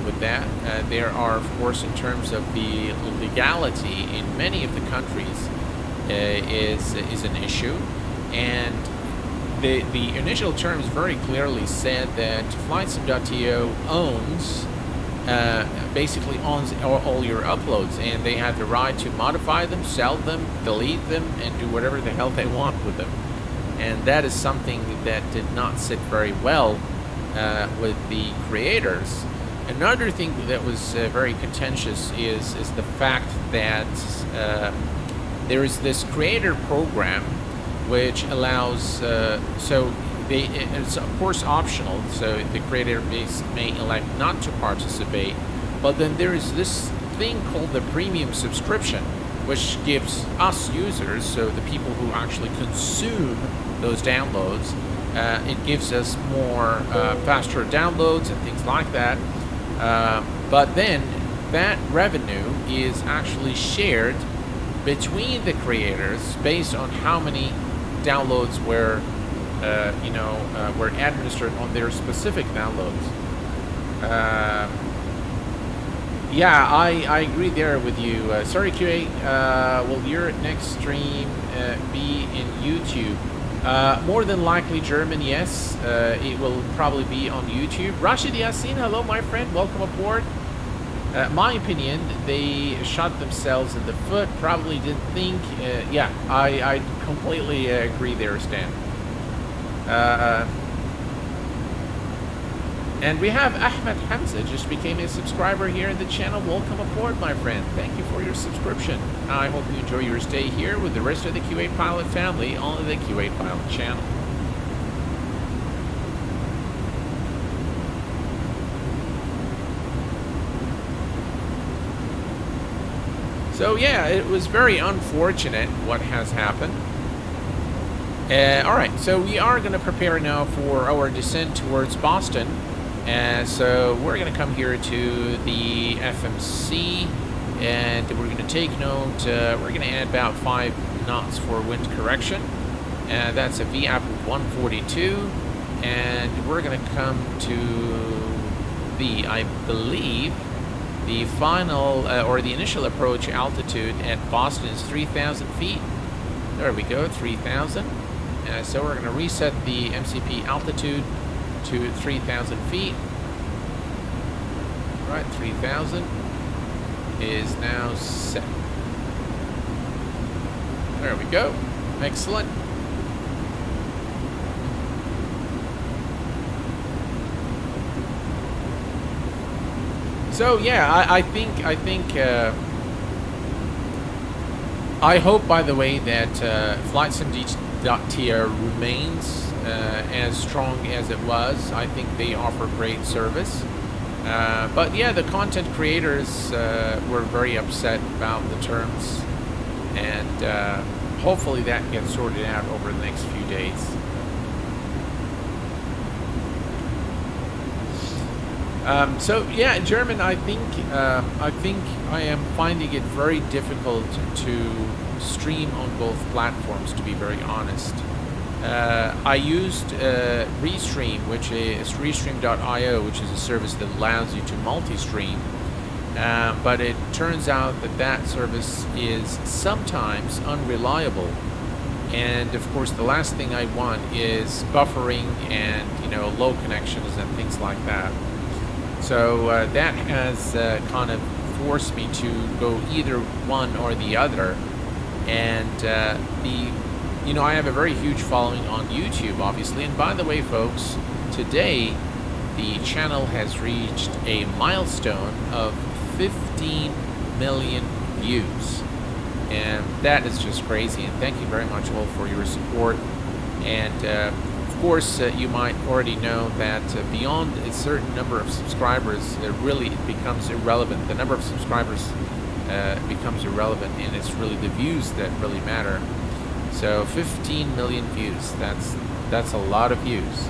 with that. There are, of course, in terms of the legality in many of the countries, is an issue, and the initial terms very clearly said that FlightSim.to basically owns all your uploads, and they have the right to modify them, sell them, delete them, and do whatever the hell they want with them. And that is something that did not sit very well with the creators. Another thing that was very contentious is the fact that there is this creator program which allows it's of course optional, so the creator base may elect not to participate, but then there is this thing called the premium subscription, which gives us users, so the people who actually consume those downloads, it gives us more faster downloads and things like that, but then that revenue is actually shared between the creators based on how many downloads were administered on their specific downloads. Yeah, I agree there with you. Sorry, QA. Will your next stream be in YouTube? More than likely German, yes. It will probably be on YouTube. Rashid Yassin, hello, my friend. Welcome aboard. My opinion, they shot themselves in the foot. Probably didn't think. Yeah, I completely agree there, Stan. And we have Ahmed Hamza just became a subscriber here in the channel. Welcome aboard, my friend. Thank you for your subscription. I hope you enjoy your stay here with the rest of the Q8 Pilot family on the Q8 Pilot channel. So yeah, it was very unfortunate what has happened. Alright, so we are going to prepare now for our descent towards Boston. So we're going to come here to the FMC, and we're going to take note, we're going to add about 5 knots for wind correction. That's a VAP of 142. and we're going to come to I believe, the final or the initial approach altitude at Boston is 3,000 feet. There we go, 3,000. So we're going to reset the MCP altitude to 3,000 feet. Right, 3,000 is now set. There we go. Excellent. So yeah, I hope, by the way, that FlightSim.TR remains as strong as it was. I think they offer great service. But yeah, the content creators were very upset about the terms, and hopefully that gets sorted out over the next few days. So yeah, German, I think I am finding it very difficult to stream on both platforms, to be very honest. I used Restream, which is Restream.io, which is a service that allows you to multi-stream. But it turns out that service is sometimes unreliable. And of course, the last thing I want is buffering and, low connections and things like that. So that has kind of forced me to go either one or the other. And I have a very huge following on YouTube, obviously. And by the way, folks, today the channel has reached a milestone of 15 million views. And that is just crazy. And thank you very much all for your support. And of course, you might already know that beyond a certain number of subscribers, it becomes irrelevant. The number of subscribers becomes irrelevant, and it's really the views that really matter. So 15 million views, that's a lot of views.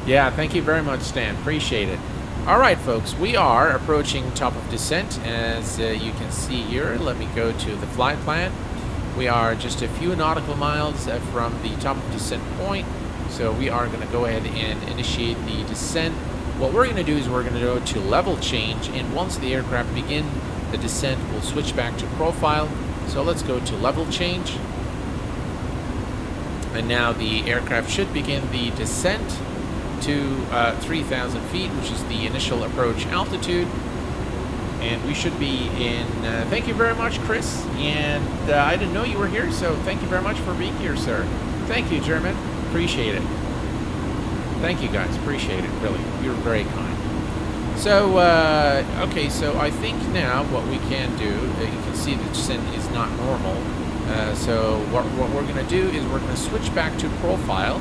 Yeah, thank you very much, Stan. Appreciate it. All right, folks, we are approaching top of descent, as you can see here. Let me go to the flight plan. We are just a few nautical miles from the top of descent point, so we are going to go ahead and initiate the descent. What we're going to do is we're going to go to level change, and once the aircraft begin the descent, we'll switch back to profile. So let's go to level change, and now the aircraft should begin the descent to 3,000 feet, which is the initial approach altitude. And we should be in, thank you very much, Chris. And I didn't know you were here, so thank you very much for being here, sir. Thank you, German. Appreciate it. Thank you, guys. Appreciate it, really. You're very kind. So, okay, so I think now what we can do, you can see the descent is not normal. So what we're going to do is we're going to switch back to profile.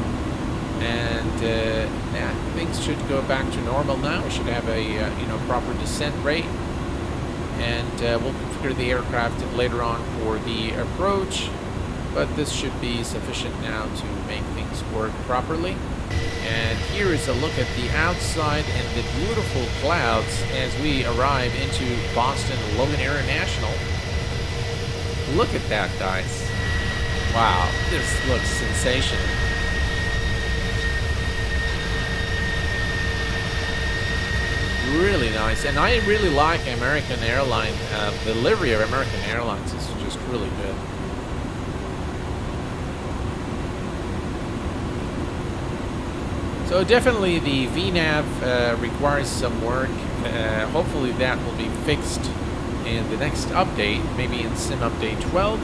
And yeah, things should go back to normal now. We should have a proper descent rate. And we'll configure the aircraft later on for the approach, but this should be sufficient now to make things work properly. And here is a look at the outside and the beautiful clouds as we arrive into Boston Logan International. Look at that, guys. Wow, this looks sensational. Really nice, and I really like American Airlines. The livery of American Airlines is just really good. So definitely the VNAV requires some work. Hopefully that will be fixed in the next update, maybe in Sim Update 12.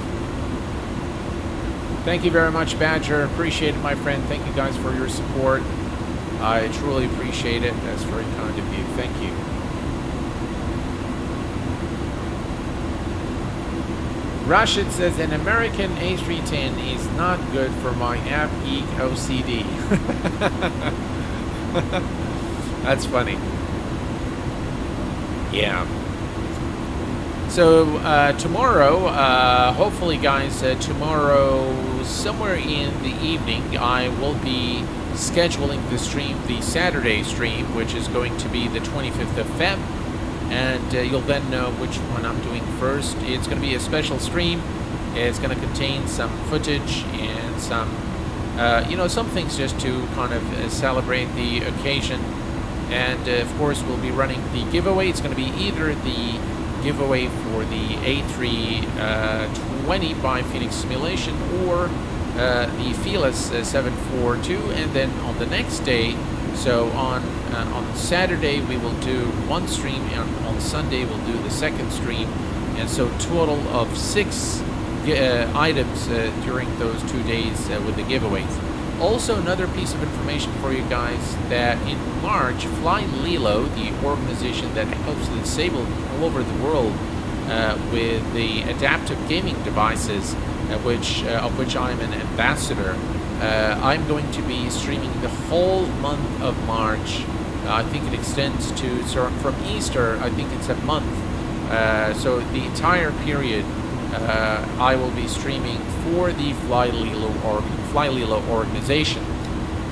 Thank you very much, Badger. Appreciate it, my friend. Thank you guys for your support. I truly appreciate it. That's very kind of you. Thank you. Rashid says, an American A310 is not good for my app geek OCD. That's funny. Yeah. So tomorrow, hopefully guys, tomorrow somewhere in the evening, I will be scheduling the stream, the Saturday stream, which is going to be the 25th of Feb, and you'll then know which one I'm doing first. It's going to be a special stream. It's going to contain some footage and some you know, some things just to kind of celebrate the occasion. And of course, we'll be running the giveaway. It's going to be either the giveaway for the A320 by Phoenix Simulation or the Fearless 742. And then on the next day, so on Saturday, we will do one stream, and on Sunday, we'll do the second stream. And so total of 6 items during those 2 days with the giveaways. Also, another piece of information for you guys, that in March, Fly Lilo, the organization that helps the disabled all over the world with the adaptive gaming devices, of which I'm an ambassador, I'm going to be streaming the whole month of March. I think it extends to, so from Easter, I think it's a month. So the entire period, I will be streaming for the Fly Lilo organization.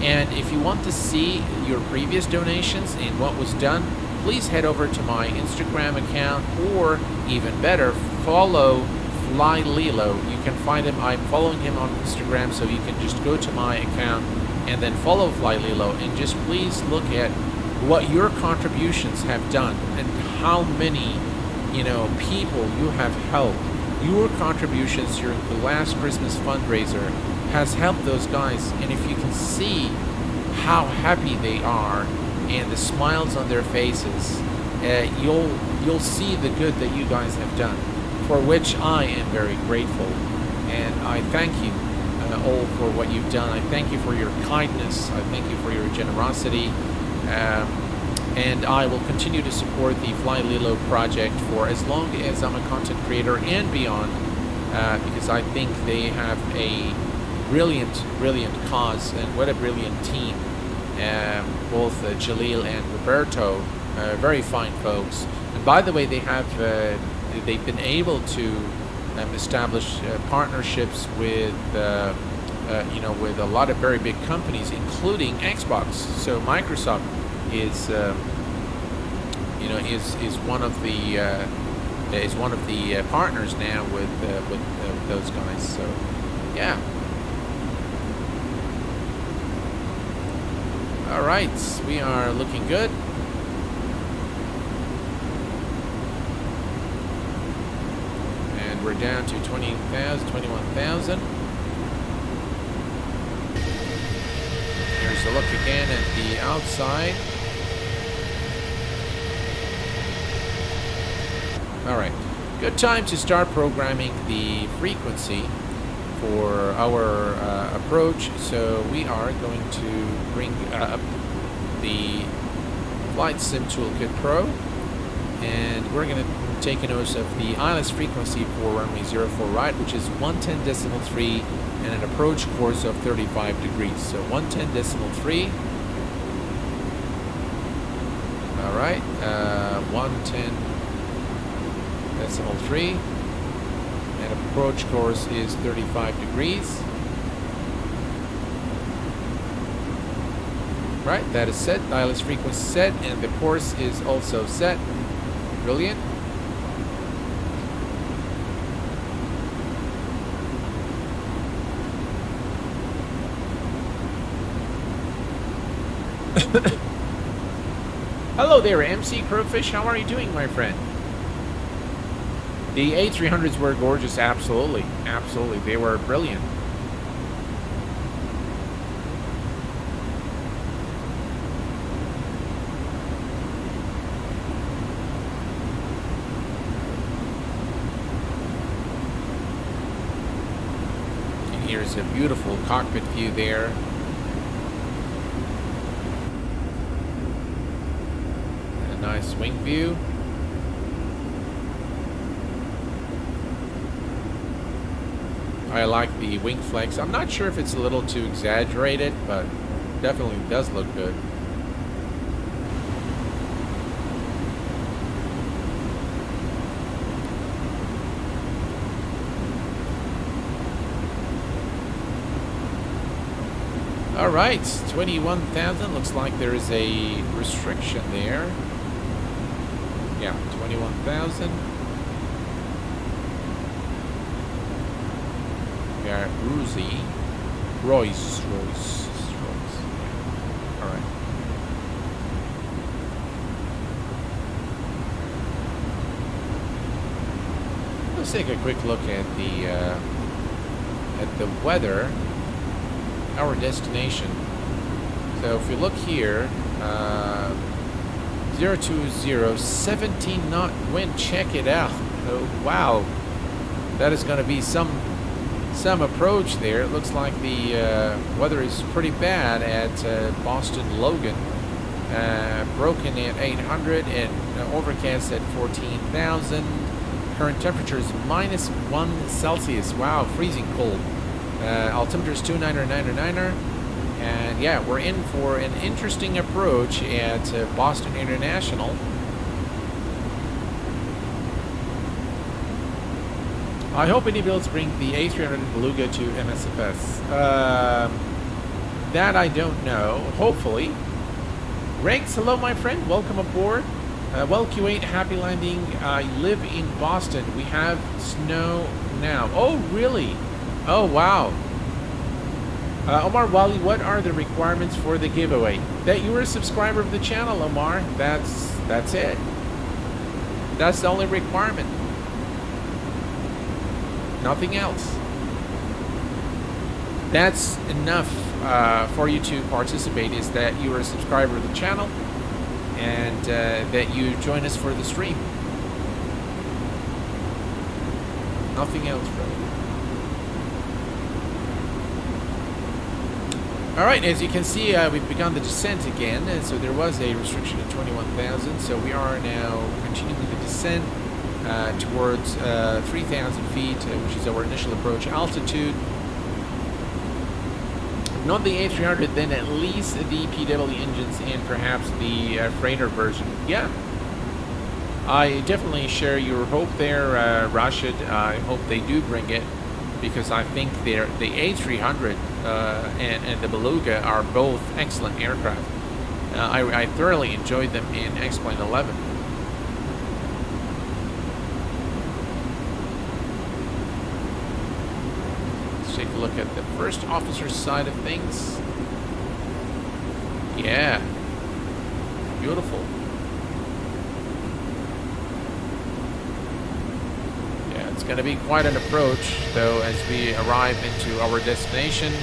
And if you want to see your previous donations and what was done, please head over to my Instagram account, or even better, follow Fly Lilo. You can find him. I'm following him on Instagram, so you can just go to my account and then follow Fly Lilo, and just please look at what your contributions have done and how many, you know, people you have helped. Your contributions during the last Christmas fundraiser has helped those guys, and if you can see how happy they are and the smiles on their faces, you'll see the good that you guys have done, for which I am very grateful. And I thank you all for what you've done. I thank you for your kindness. I thank you for your generosity. And I will continue to support the Fly Lilo project for as long as I'm a content creator and beyond, because I think they have a brilliant cause, and what a brilliant team. Both Jalil and Roberto, very fine folks. And by the way, they've been able to establish partnerships with with a lot of very big companies, including Xbox. So Microsoft is one of the partners now with those guys. So yeah. All right, we are looking good. And we're down to 21,000. Here's a look again at the outside. All right, good time to start programming the frequency for our approach. So we are going to bring up the Flight Sim Toolkit Pro, and we're going to take a notice of the ILS frequency for runway 04 right, which is 110.3, and an approach course of 35 degrees. So 110.3. All right, 110.3. And approach course is 35 degrees. Right, that is set. ILS frequency set, and the course is also set. Brilliant. Hello there, MC Crowfish. How are you doing, my friend? The A300s were gorgeous, absolutely. Absolutely, they were brilliant. And here's a beautiful cockpit view there. And a nice wing view. I like the wing flex. I'm not sure if it's a little too exaggerated, but definitely does look good. All right, 21,000. Looks like there is a restriction there. Yeah, 21,000. We are at Ruzi. Royce. All right. Let's take a quick look at the weather, our destination. So if we look here, 020, 17 knot wind. Check it out. Oh, wow, that is going to be some approach there. It looks like the weather is pretty bad at Boston Logan. Broken at 800 and overcast at 14,000. Current temperature is -1 Celsius. Wow, freezing cold. Altimeter is 299er. And yeah, we're in for an interesting approach at Boston International. I hope iniBuilds bring the A310 Beluga to MSFS. That I don't know. Hopefully. Rex, hello my friend. Welcome aboard. Well, Q8, happy landing. I live in Boston. We have snow now. Oh, really? Oh, wow. Omar Wali, what are the requirements for the giveaway? That you are a subscriber of the channel, Omar. That's it. That's the only requirement. Nothing else. That's enough for you to participate, is that you are a subscriber of the channel and that you join us for the stream. Nothing else, really. Alright, as you can see, we've begun the descent again, and so there was a restriction of 21,000, so we are now continuing the descent towards 3,000 feet, which is our initial approach altitude. Not the A300, then at least the PW engines and perhaps the freighter version. Yeah, I definitely share your hope there, Rashid. I hope they do bring it, because I think the A300 and the Beluga are both excellent aircraft. I thoroughly enjoyed them in X-Plane 11. Let's take a look at the first officer's side of things. Yeah, beautiful. It's going to be quite an approach, though, as we arrive into our destination.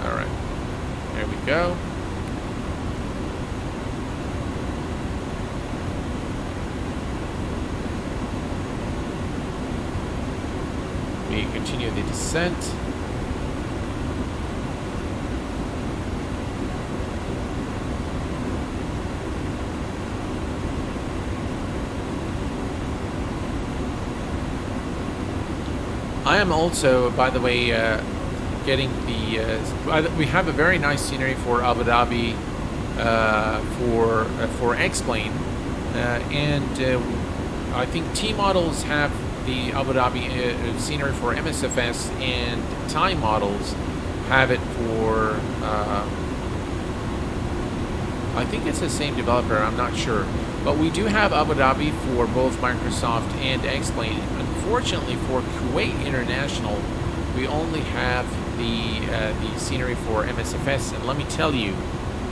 All right, there we go. We continue the descent. I am also, by the way, getting the. We have a very nice scenery for Abu Dhabi for X-Plane, and I think T models have the Abu Dhabi scenery for MSFS, and Thai models have it for. I think it's the same developer. I'm not sure, but we do have Abu Dhabi for both Microsoft and X-Plane. Unfortunately, for Kuwait International, we only have the scenery for MSFS. And let me tell you,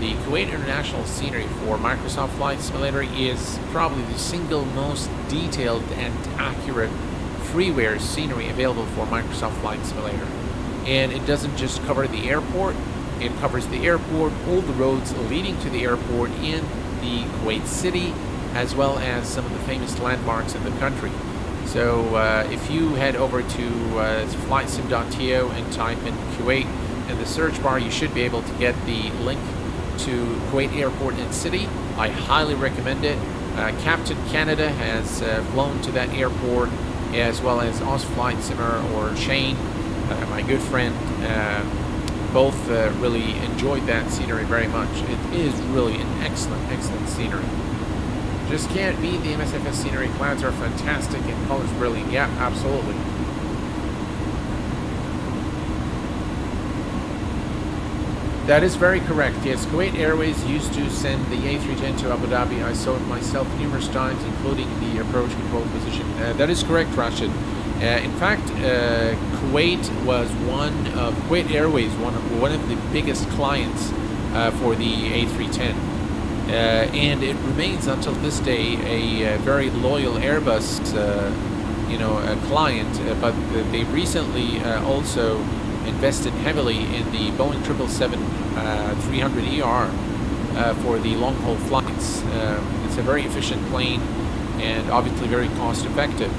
the Kuwait International scenery for Microsoft Flight Simulator is probably the single most detailed and accurate freeware scenery available for Microsoft Flight Simulator. And it doesn't just cover the airport, it covers the airport, all the roads leading to the airport in the Kuwait city, as well as some of the famous landmarks in the country. So if you head over to flightsim.to and type in Kuwait in the search bar, you should be able to get the link to Kuwait Airport and City. I highly recommend it. Captain Canada has flown to that airport, as well as Flight Simmer or Shane, my good friend. Both really enjoyed that scenery very much. It is really an excellent scenery. Just can't beat the MSFS scenery. Clouds are fantastic and colors brilliant. Yeah, absolutely. That is very correct. Yes, Kuwait Airways used to send the A310 to Abu Dhabi. I saw it myself numerous times, including the approach control position. That is correct, Rashid. In fact, Kuwait was Kuwait Airways, one of the biggest clients for the A310. And it remains until this day a very loyal Airbus, client. But they recently also invested heavily in the Boeing 777-300ER for the long-haul flights. It's a very efficient plane and obviously very cost-effective.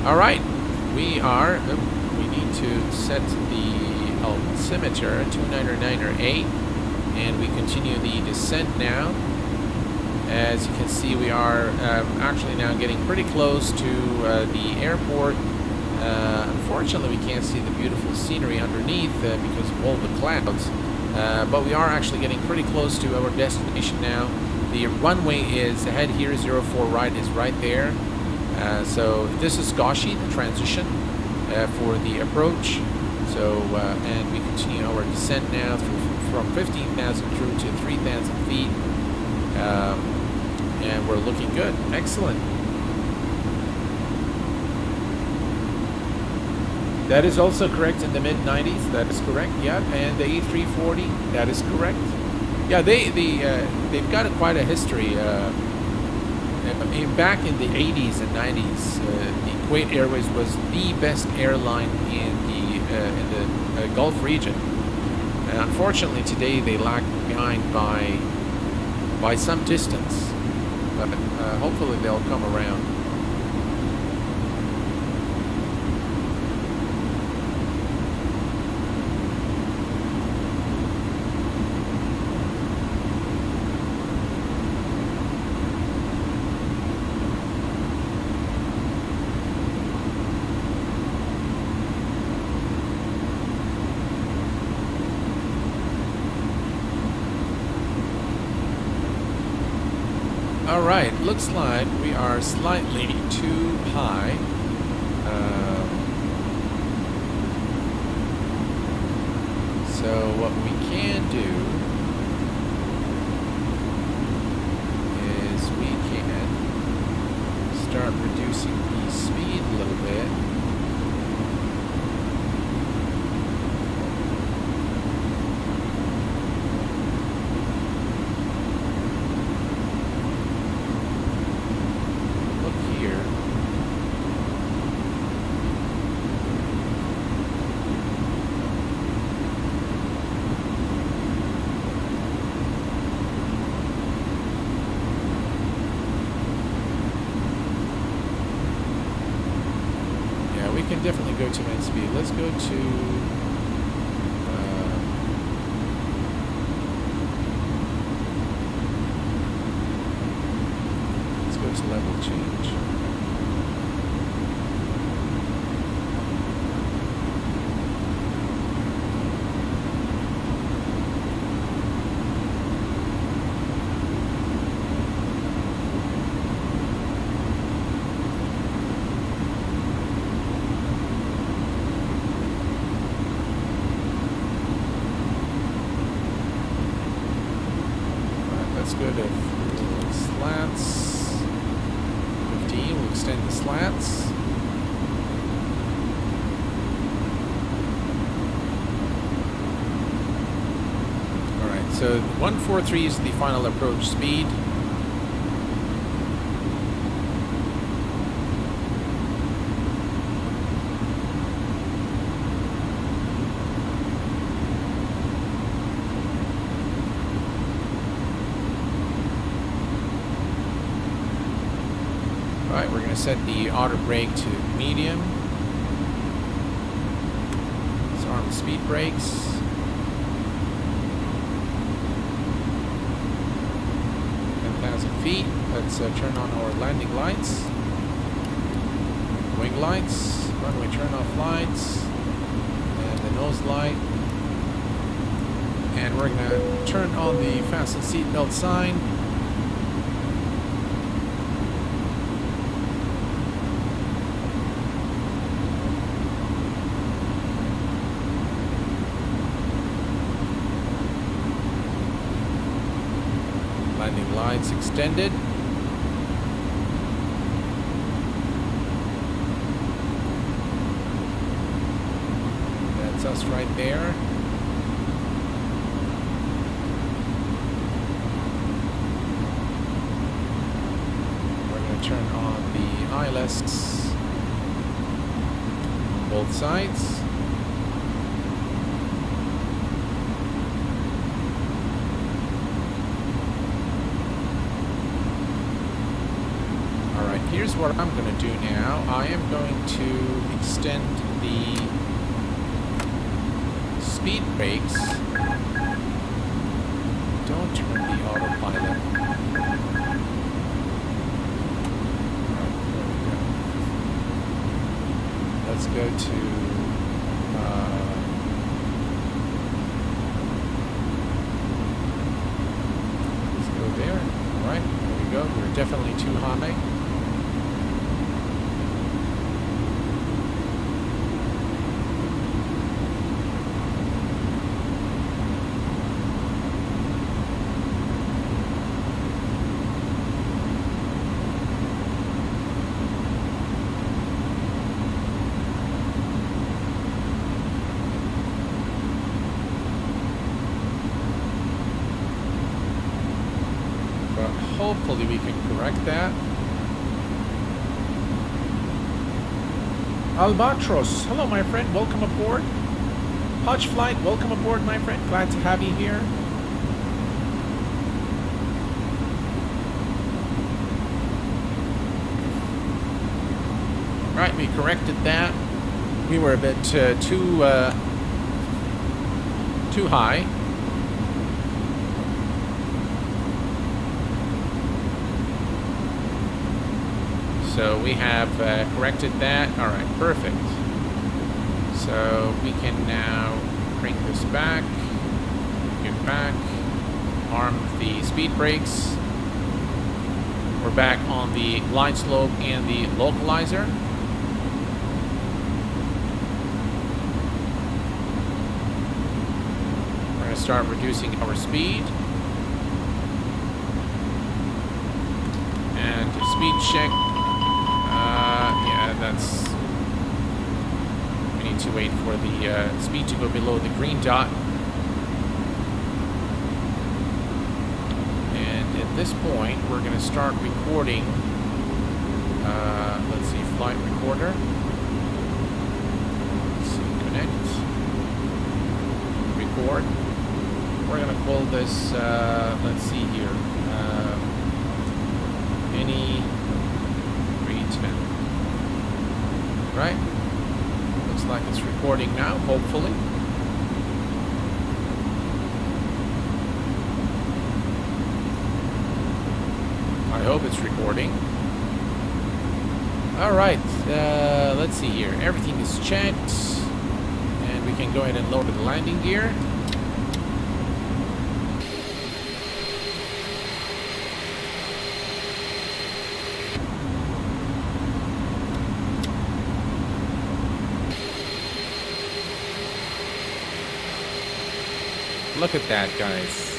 All right, we need to set the altimeter to 299er and we continue the descent now. As you can see, we are actually now getting pretty close to the airport. Unfortunately, we can't see the beautiful scenery underneath because of all the clouds, but we are actually getting pretty close to our destination now. The runway is ahead here, 04 right is right there. So this is Gashi, the transition for the approach. So, and we continue our descent now from 15,000 through to 3,000 feet. And we're looking good. Excellent. That is also correct in the mid-90s. That is correct. Yeah, and the A340. That is correct. Yeah, they've got quite a history. Back in the 80s and 90s, the Kuwait Airways was the best airline in the Gulf region. Unfortunately, today they lag behind by some distance, but hopefully they'll come around. All right, looks like we are slightly too high. So what we can do is we can start reducing the speed a little bit. Definitely go to main speed. Let's go to level change. Good at slats. 15, we'll extend the slats. Alright, so 143 is the final approach speed. Alright, we're going to set the auto brake to medium. Disarm the speed brakes. Feet. Let's turn on our landing lights, wing lights, runway turn off lights, and the nose light. And we're going to turn on the fasten seatbelt sign. Lights extended. That's us right there. We're going to turn on the ILS on both sides. Here's what I'm going to do now. I am going to extend the speed brakes. Don't turn the autopilot. Right, there we go. Let's go to let's go there. All right, there we go. We're definitely too high. Hopefully we can correct that. Albatros, hello my friend, welcome aboard. Hodge Flight, welcome aboard my friend, glad to have you here. Right, we corrected that. We were a bit too high. So we have corrected that. All right, perfect. So we can now bring this back, get back, arm the speed brakes. We're back on the glide slope and the localizer. We're going to start reducing our speed. And speed check. Yeah, that's... We need to wait for the speed to go below the green dot. And at this point, we're going to start recording. Let's see, flight recorder. Let's see, connect. Record. We're going to call this, let's see here, A310. Right? Looks like it's recording now, hopefully. I hope it's recording. Alright, let's see here. Everything is checked. And we can go ahead and lower the landing gear. Look at that, guys.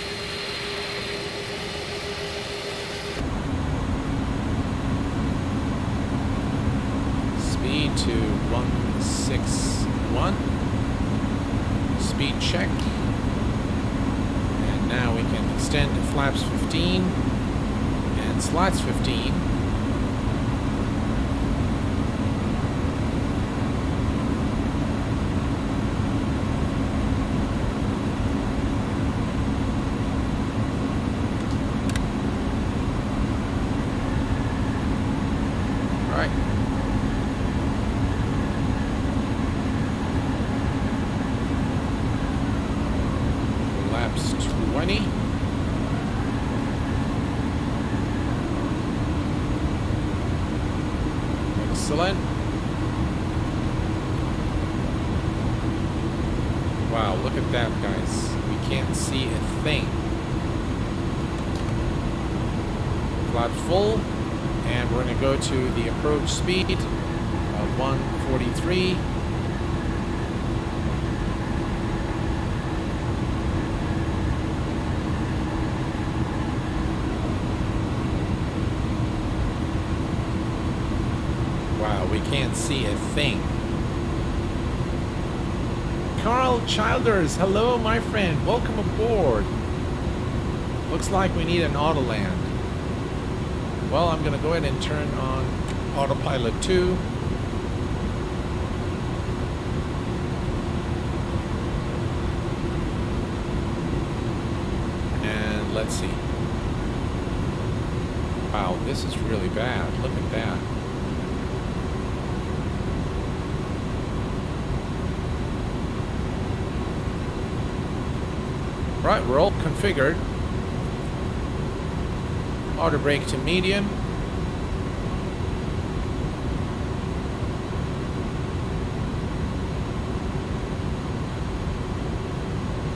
Speed to 161. Speed check. And now we can extend to flaps 15 and slats 15. Excellent. Wow, look at that, guys. We can't see a thing. Flaps full, and we're going to go to the approach speed of 143. see a thing. Carl Childers, hello my friend, welcome aboard. Looks like we need an auto land. Well, I'm gonna go ahead and turn on autopilot 2. And let's see. Wow, this is really bad. Look at that. Right, we're all configured. Auto brake to medium.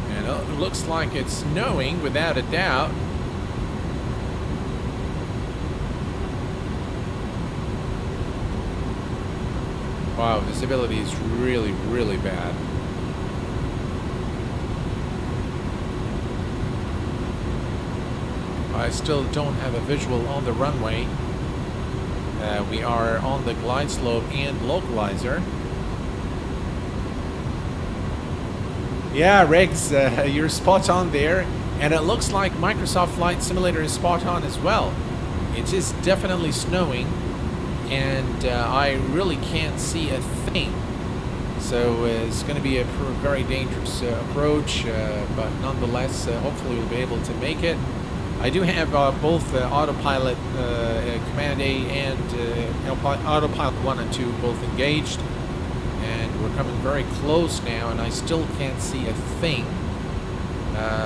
And it looks like it's snowing without a doubt. Wow, visibility is really, really bad. I still don't have a visual on the runway. We are on the glide slope and localizer. Yeah, Rex, you're spot on there. And it looks like Microsoft Flight Simulator is spot on as well. It is definitely snowing. And I really can't see a thing. So it's going to be a very dangerous approach. But nonetheless, hopefully we'll be able to make it. I do have both autopilot Command A and autopilot 1 and 2 both engaged, and we're coming very close now, and I still can't see a thing.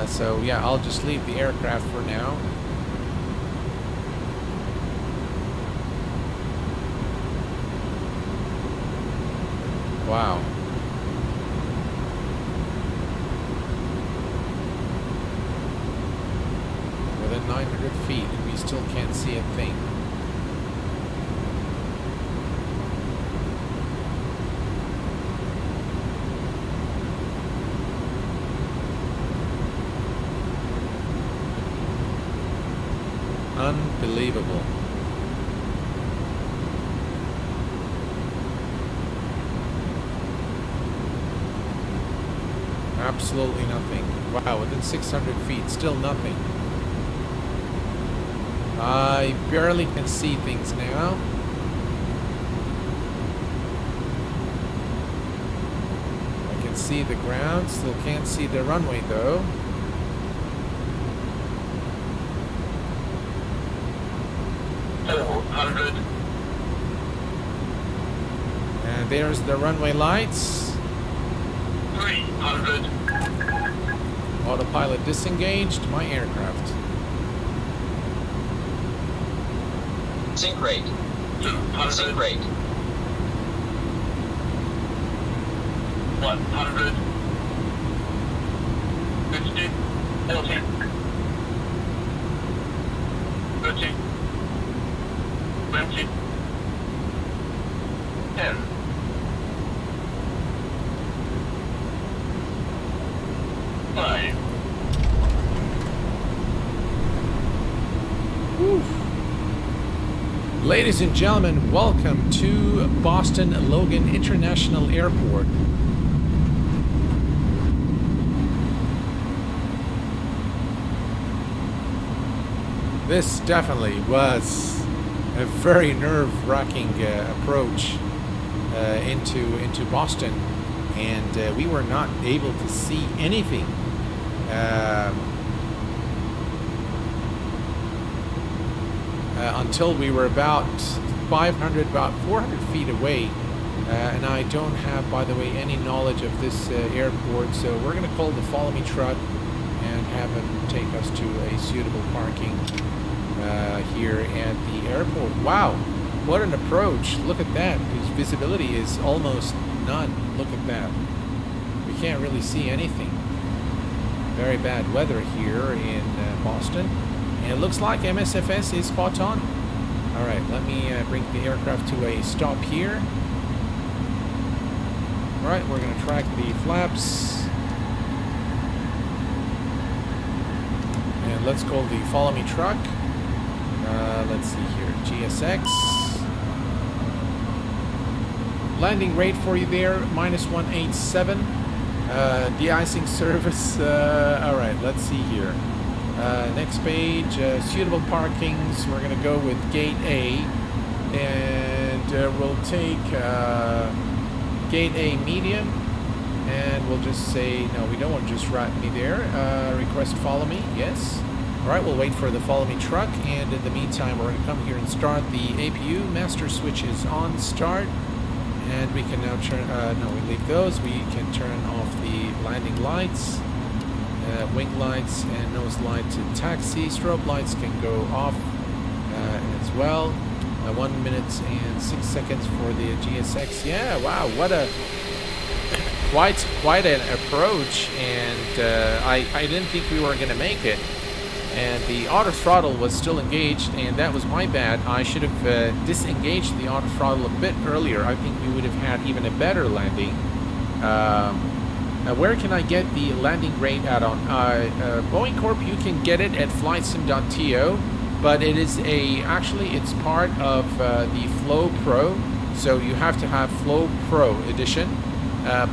So yeah, I'll just leave the aircraft for now. Wow. Within 900 feet, and we still can't see a thing. Unbelievable. Absolutely nothing. Wow, within 600 feet, still nothing. I barely can see things now. I can see the ground, still can't see the runway though. Hello, 100. And there's the runway lights. 300. Autopilot disengaged, my aircraft. Sync rate. 200. Sync rate. 100. 50. 40. 30. 20. 10. 5. Whew. Ladies and gentlemen, welcome to Boston Logan International Airport. This definitely was a very nerve-wracking approach into Boston, and we were not able to see anything. Until we were about 400 feet away, and I don't have, by the way, any knowledge of this airport, so we're going to call the follow me truck and have him take us to a suitable parking here at the airport. Wow, what an approach. Look at that. Whose visibility is almost none. Look at that. We can't really see anything. Very bad weather here in Boston. And it looks like MSFS is spot on. Alright, let me bring the aircraft to a stop here. Alright, we're going to track the flaps. And let's call the follow me truck. Let's see here, GSX. landing rate for you there, -187. De-icing service. All right, let's see here. Next page, suitable parkings. We're gonna go with gate A, and we'll take gate A medium, and we'll just say no. We don't want to just write me there. Request follow me. Yes. All right, we'll wait for the follow me truck, and in the meantime, we're gonna come here and start the APU. Master switch is on start. And we can now turn, no, we leave those. We can turn off the landing lights, wing lights, and nose light to taxi. Strobe lights can go off as well. 1 minute and 6 seconds for the GSX. Yeah, wow, what a quite an approach. And I didn't think we were going to make it. And the auto throttle was still engaged, and that was my bad. I should have disengaged the auto throttle a bit earlier. I think we would have had even a better landing. Now where can I get the landing rate out on? Boeing Corp, you can get it at flightsim.to, but it is actually it's part of the Flow Pro, so you have to have Flow Pro edition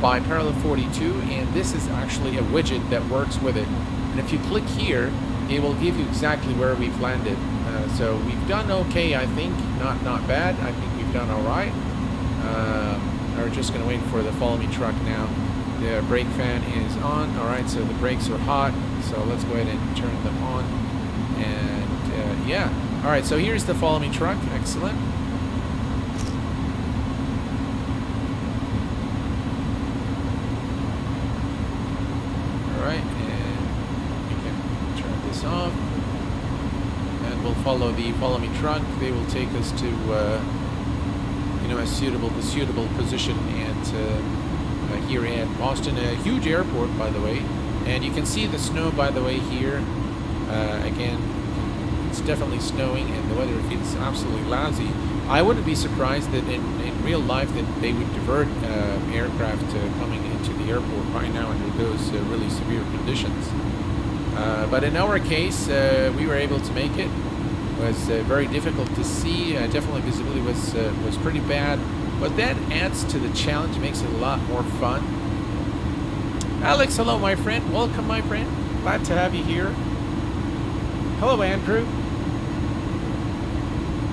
by Parallel 42, and this is actually a widget that works with it. And if you click here, it will give you exactly where we've landed. So we've done okay, I think. Not bad. I think we've done all right. We're just going to wait for the follow me truck now. The brake fan is on. All right, so the brakes are hot. So let's go ahead and turn them on. And yeah. All right, so here's the follow me truck. Excellent. All right. Off, and we'll follow the follow me truck. They will take us to you know, a suitable position and here in Boston, a huge airport, by the way. And you can see the snow, by the way, here. Again, it's definitely snowing, and the weather is absolutely lousy. I wouldn't be surprised that in real life that they would divert aircraft coming into the airport right now under those really severe conditions. But in our case, we were able to make it. It was very difficult to see. Definitely visibility was pretty bad. But that adds to the challenge, makes it a lot more fun. Alex, hello, my friend. Welcome, my friend. Glad to have you here. Hello, Andrew.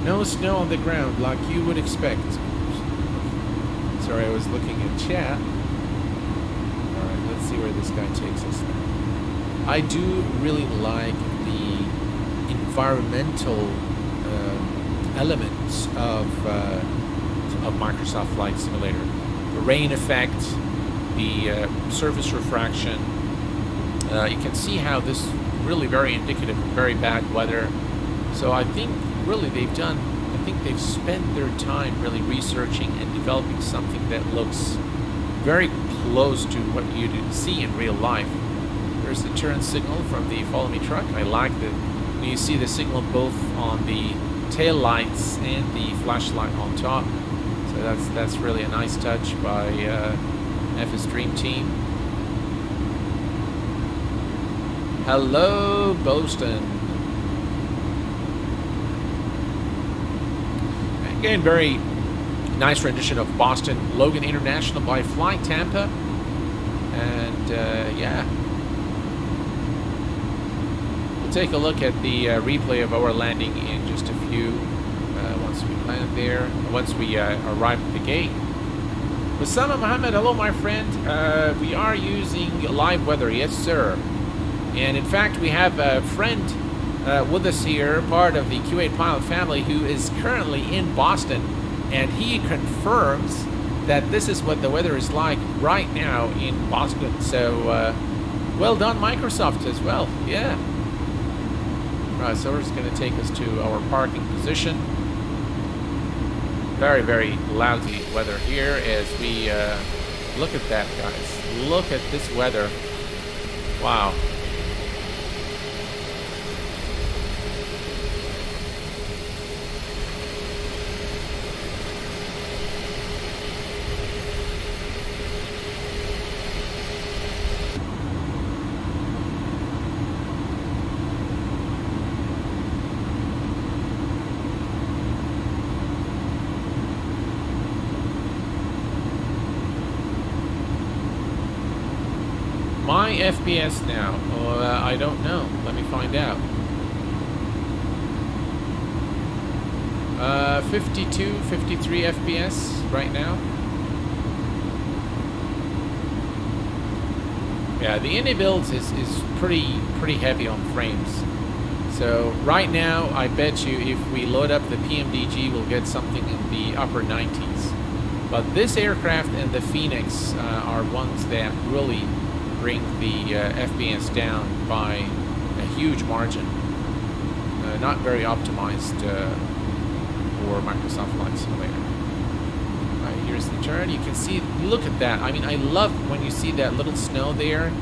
No snow on the ground like you would expect. Sorry, I was looking at chat. All right, let's see where this guy takes us now. I do really like the environmental elements of Microsoft Flight Simulator. The rain effect, the surface refraction. You can see how this is really very indicative of very bad weather. So I think really they've spent their time really researching and developing something that looks very close to what you'd see in real life. There's the turn signal from the follow me truck. I like that you see the signal both on the tail lights and the flashlight on top. So that's really a nice touch by FS Dream Team. Hello, Boston. Again, very nice rendition of Boston Logan International by FlyTampa. And yeah. Take a look at the replay of our landing in just a few once we land there, once we arrive at the gate. Osama Mohammed, hello my friend. We are using live weather, yes sir. And in fact we have a friend with us here, part of the Q8 pilot family, who is currently in Boston, and he confirms that this is what the weather is like right now in Boston. So well done Microsoft as well, yeah. Right, so we're just going to take us to our parking position. Very, very lousy weather here as we look at that, guys. Look at this weather. Wow. FPS now? I don't know. Let me find out. 52, 53 FPS right now. Yeah, the iniBuilds is pretty heavy on frames. So right now, I bet you if we load up the PMDG, we'll get something in the upper 90s. But this aircraft and the Phoenix are ones that really bring the FPS down by a huge margin. Not very optimized for Microsoft Flight Simulator. Here's the turn. You can see, look at that. I mean, I love when you see that little snow there.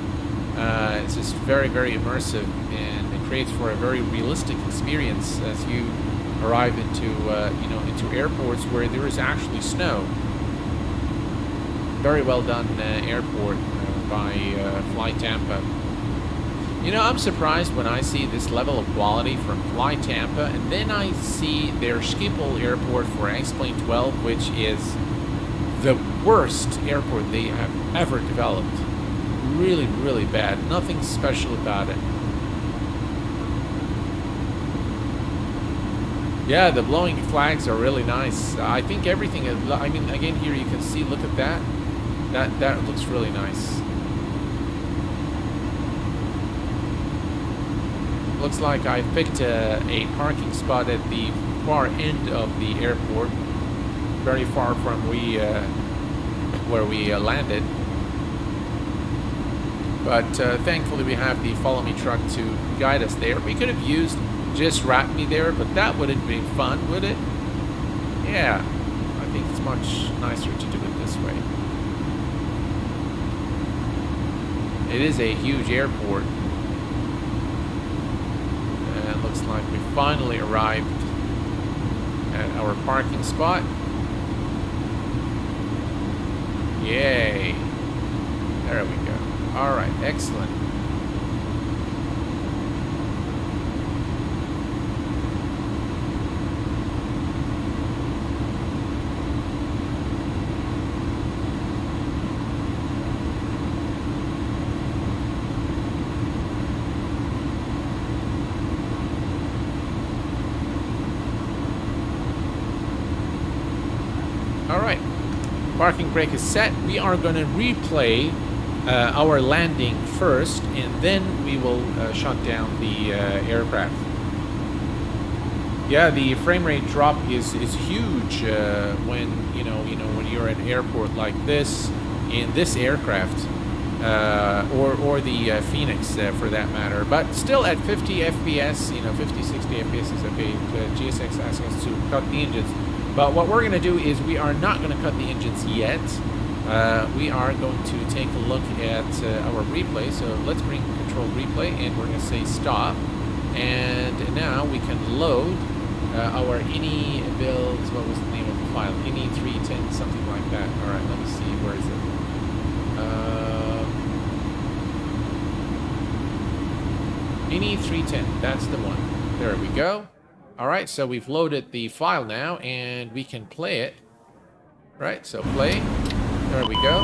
It's just very, very immersive, and it creates for a very realistic experience as you arrive into, into airports where there is actually snow. Very well done airport by FlyTampa. You know, I'm surprised when I see this level of quality from FlyTampa, and then I see their Schiphol airport for X-Plane 12, which is the worst airport they have ever developed. Really, really bad. Nothing special about it. Yeah, the blowing flags are really nice. I think everything is, I mean, again, here you can see, look at that. That looks really nice. Looks like I picked a parking spot at the far end of the airport, very far from where we landed. But thankfully we have the follow me truck to guide us there. We could have used just wrap me there, but that wouldn't be fun, would it? Yeah, I think it's much nicer to do it this way. It is a huge airport. And it looks like we finally arrived at our parking spot. Yay. There we go. All right, excellent. All right, parking brake is set. We are going to replay our landing first, and then we will shut down the aircraft. Yeah, the frame rate drop is huge when when you're at an airport like this in this aircraft, or the Phoenix for that matter. But still at 50 FPS, 50, 60 FPS is okay. GSX asking us to cut the engines. But what we're going to do is we are not going to cut the engines yet. We are going to take a look at our replay. So let's bring control replay, and we're going to say stop. And now we can load our iniBuilds. What was the name of the file? ini310, something like that. All right, let me see. Where is it? ini310. That's the one. There we go. All right, so we've loaded the file now, and we can play it. Right, so play. There we go.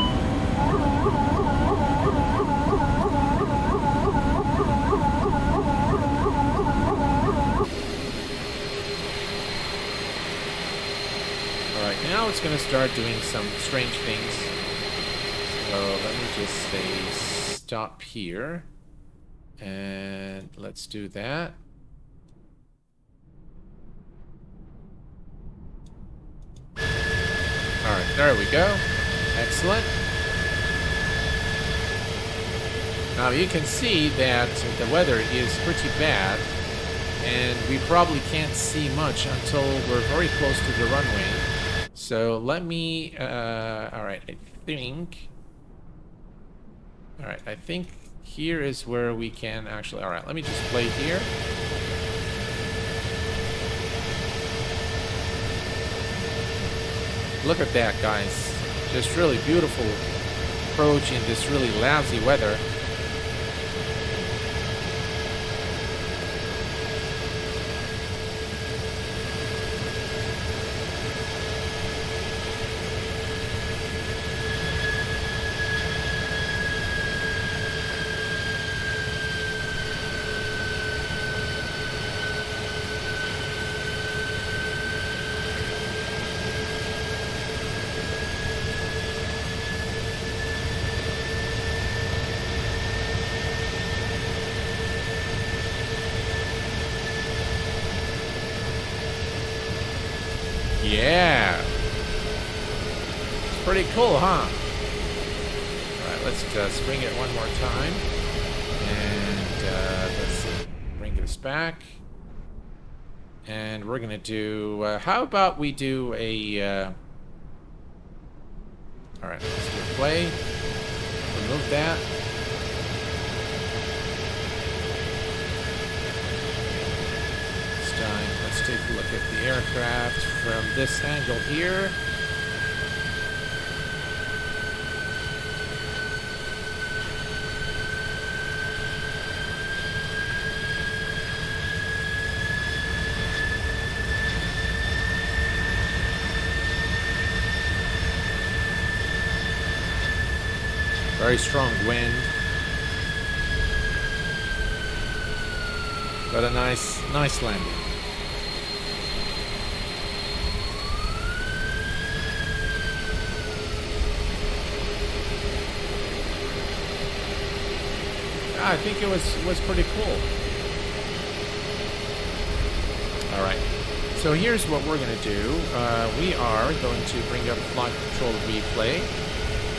All right, now it's going to start doing some strange things. So let me just say stop here. And let's do that. All right, there we go. Excellent. Now you can see that the weather is pretty bad, and we probably can't see much until we're very close to the runway. So let me, all right, I think here is where we can actually, all right, let me just play here. Look at that, guys. Just really beautiful approach in this really lousy weather. pretty cool, huh? Alright, let's just bring it one more time. And let's see. Bring this back. And we're going to do... how about we do a... Alright, let's do play. Remove that. This time, let's take a look at the aircraft from this angle here. Very strong wind. But a nice landing. I think it was pretty cool. All right. So here's what we're going to do. We are going to bring up flight control replay.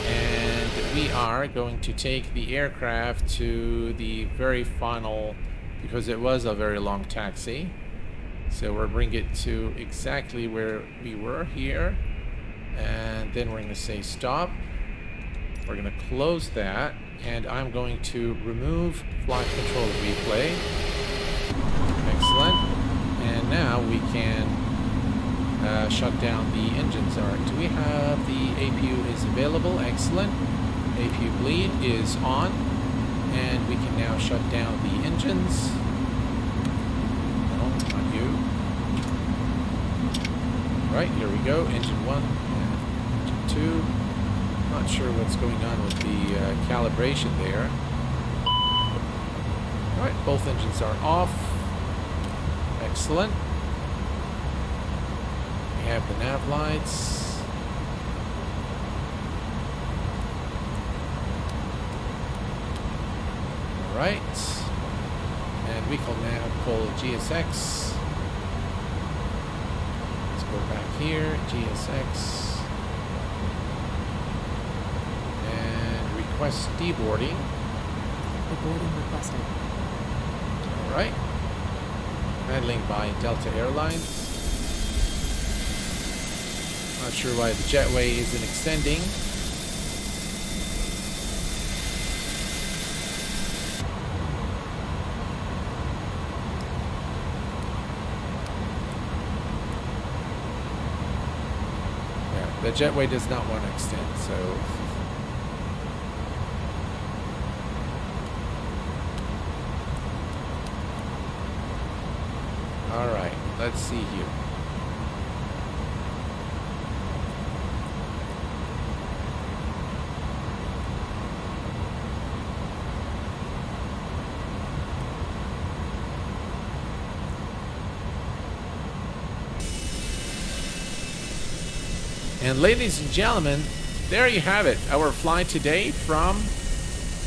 And we are going to take the aircraft to the very final, because it was a very long taxi. So we'll bring it to exactly where we were here. And then we're going to say stop. We're going to close that. And I'm going to remove flight control replay. Excellent. And now we can shut down the engines. Alright, do we have the APU is available? Excellent. APU bleed is on. And we can now shut down the engines. No, not you. Right, here we go. Engine 1 and engine 2. Not sure what's going on with the calibration there. Alright, both engines are off. Excellent. We have the nav lights. Alright. And we can now call GSX. Let's go back here, GSX. And request deboarding. Deboarding requested. Alright. Handling by Delta Airlines. Not sure why the jetway isn't extending. Yeah, the jetway does not want to extend, so... Alright, let's see here. And ladies and gentlemen, there you have it. Our flight today from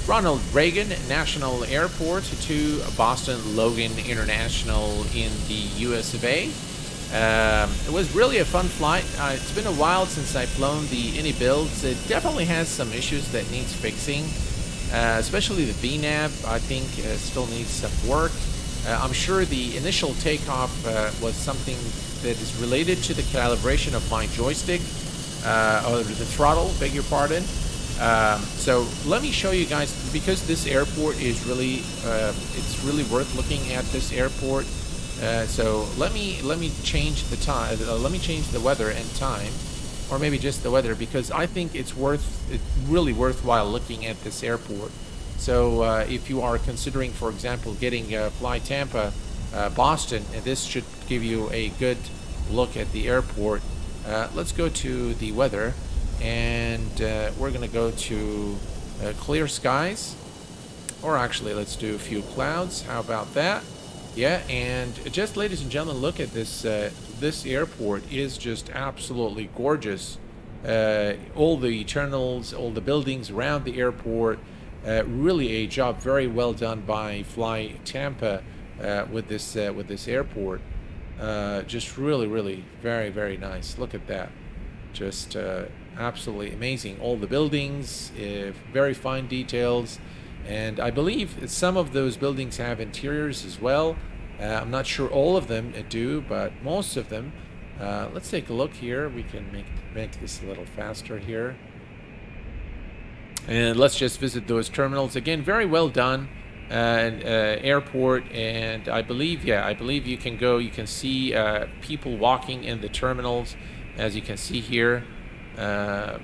Ronald Reagan National Airport to Boston Logan International in the US of A. It was really a fun flight. It's been a while since I've flown the iniBuilds. It definitely has some issues that needs fixing, especially the VNAV. I think still needs some work. I'm sure the initial takeoff was something that is related to the calibration of my joystick, or the throttle, beg your pardon. So let me show you guys, because this airport is really, it's really worth looking at this airport. So let me change the time. Let me change the weather and time, or maybe just the weather, because I think it's really worthwhile looking at this airport. So if you are considering, for example, getting FlyTampa Boston, this should give you a good look at the airport. Let's go to the weather. And we're going to go to clear skies, or actually let's do a few clouds. How about that? Yeah, and just ladies and gentlemen, look at this. This airport is just absolutely gorgeous. All the terminals, all the buildings around the airport, really a job very well done by FlyTampa with this airport. Just really very nice. Look at that. Just Absolutely amazing. All the buildings, very fine details. And I believe some of those buildings have interiors as well. I'm not sure all of them do, but most of them. Let's take a look here. We can make this a little faster here. And let's just visit those terminals. Again, very well done. Airport, and I believe you can go. You can see people walking in the terminals, as you can see here. And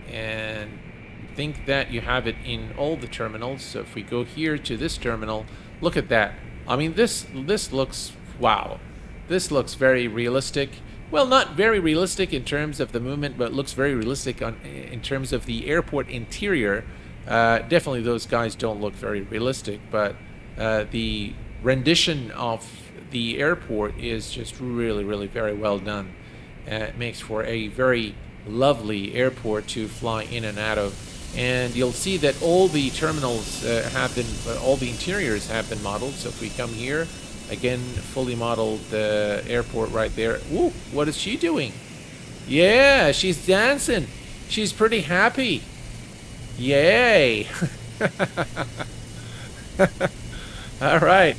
I think that you have it in all the terminals. So if we go here to this terminal, look at that. I mean, this looks, wow. This looks very realistic. Well, not very realistic in terms of the movement, but looks very realistic in terms of the airport interior. Definitely those guys don't look very realistic, but the rendition of the airport is just really, really very well done. It makes for a very lovely airport to fly in and out of. And you'll see that all the terminals all the interiors have been modeled. So if we come here, again, fully modeled airport right there. Ooh, what is she doing? Yeah, she's dancing. She's pretty happy. Yay. All right.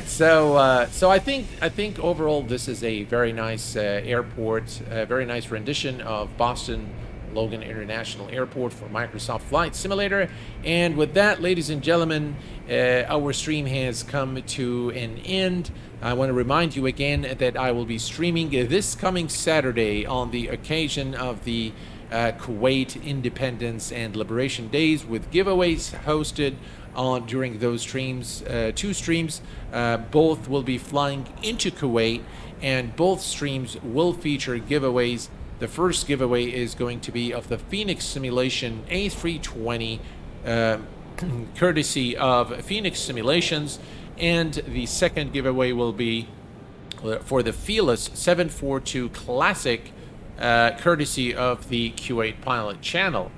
So I think overall this is a very nice airport, a very nice rendition of Boston Logan International Airport for Microsoft Flight Simulator. And with that, ladies and gentlemen, our stream has come to an end. I want to remind you again that I will be streaming this coming Saturday on the occasion of the Kuwait Independence and Liberation Days, with giveaways hosted on during those streams. 2 streams, both will be flying into Kuwait, and both streams will feature giveaways. The first giveaway is going to be of the Phoenix Simulation A320, courtesy of Phoenix Simulations, and the second giveaway will be for the Fearless 742 Classic, courtesy of the Kuwait Pilot channel.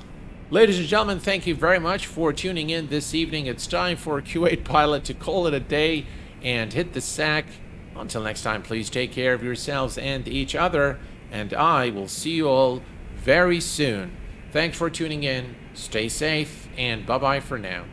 Ladies and gentlemen, thank you very much for tuning in this evening. It's time for Kuwait Pilot to call it a day and hit the sack. Until next time, please take care of yourselves and each other, and I will see you all very soon. Thanks for tuning in. Stay safe, and bye-bye for now.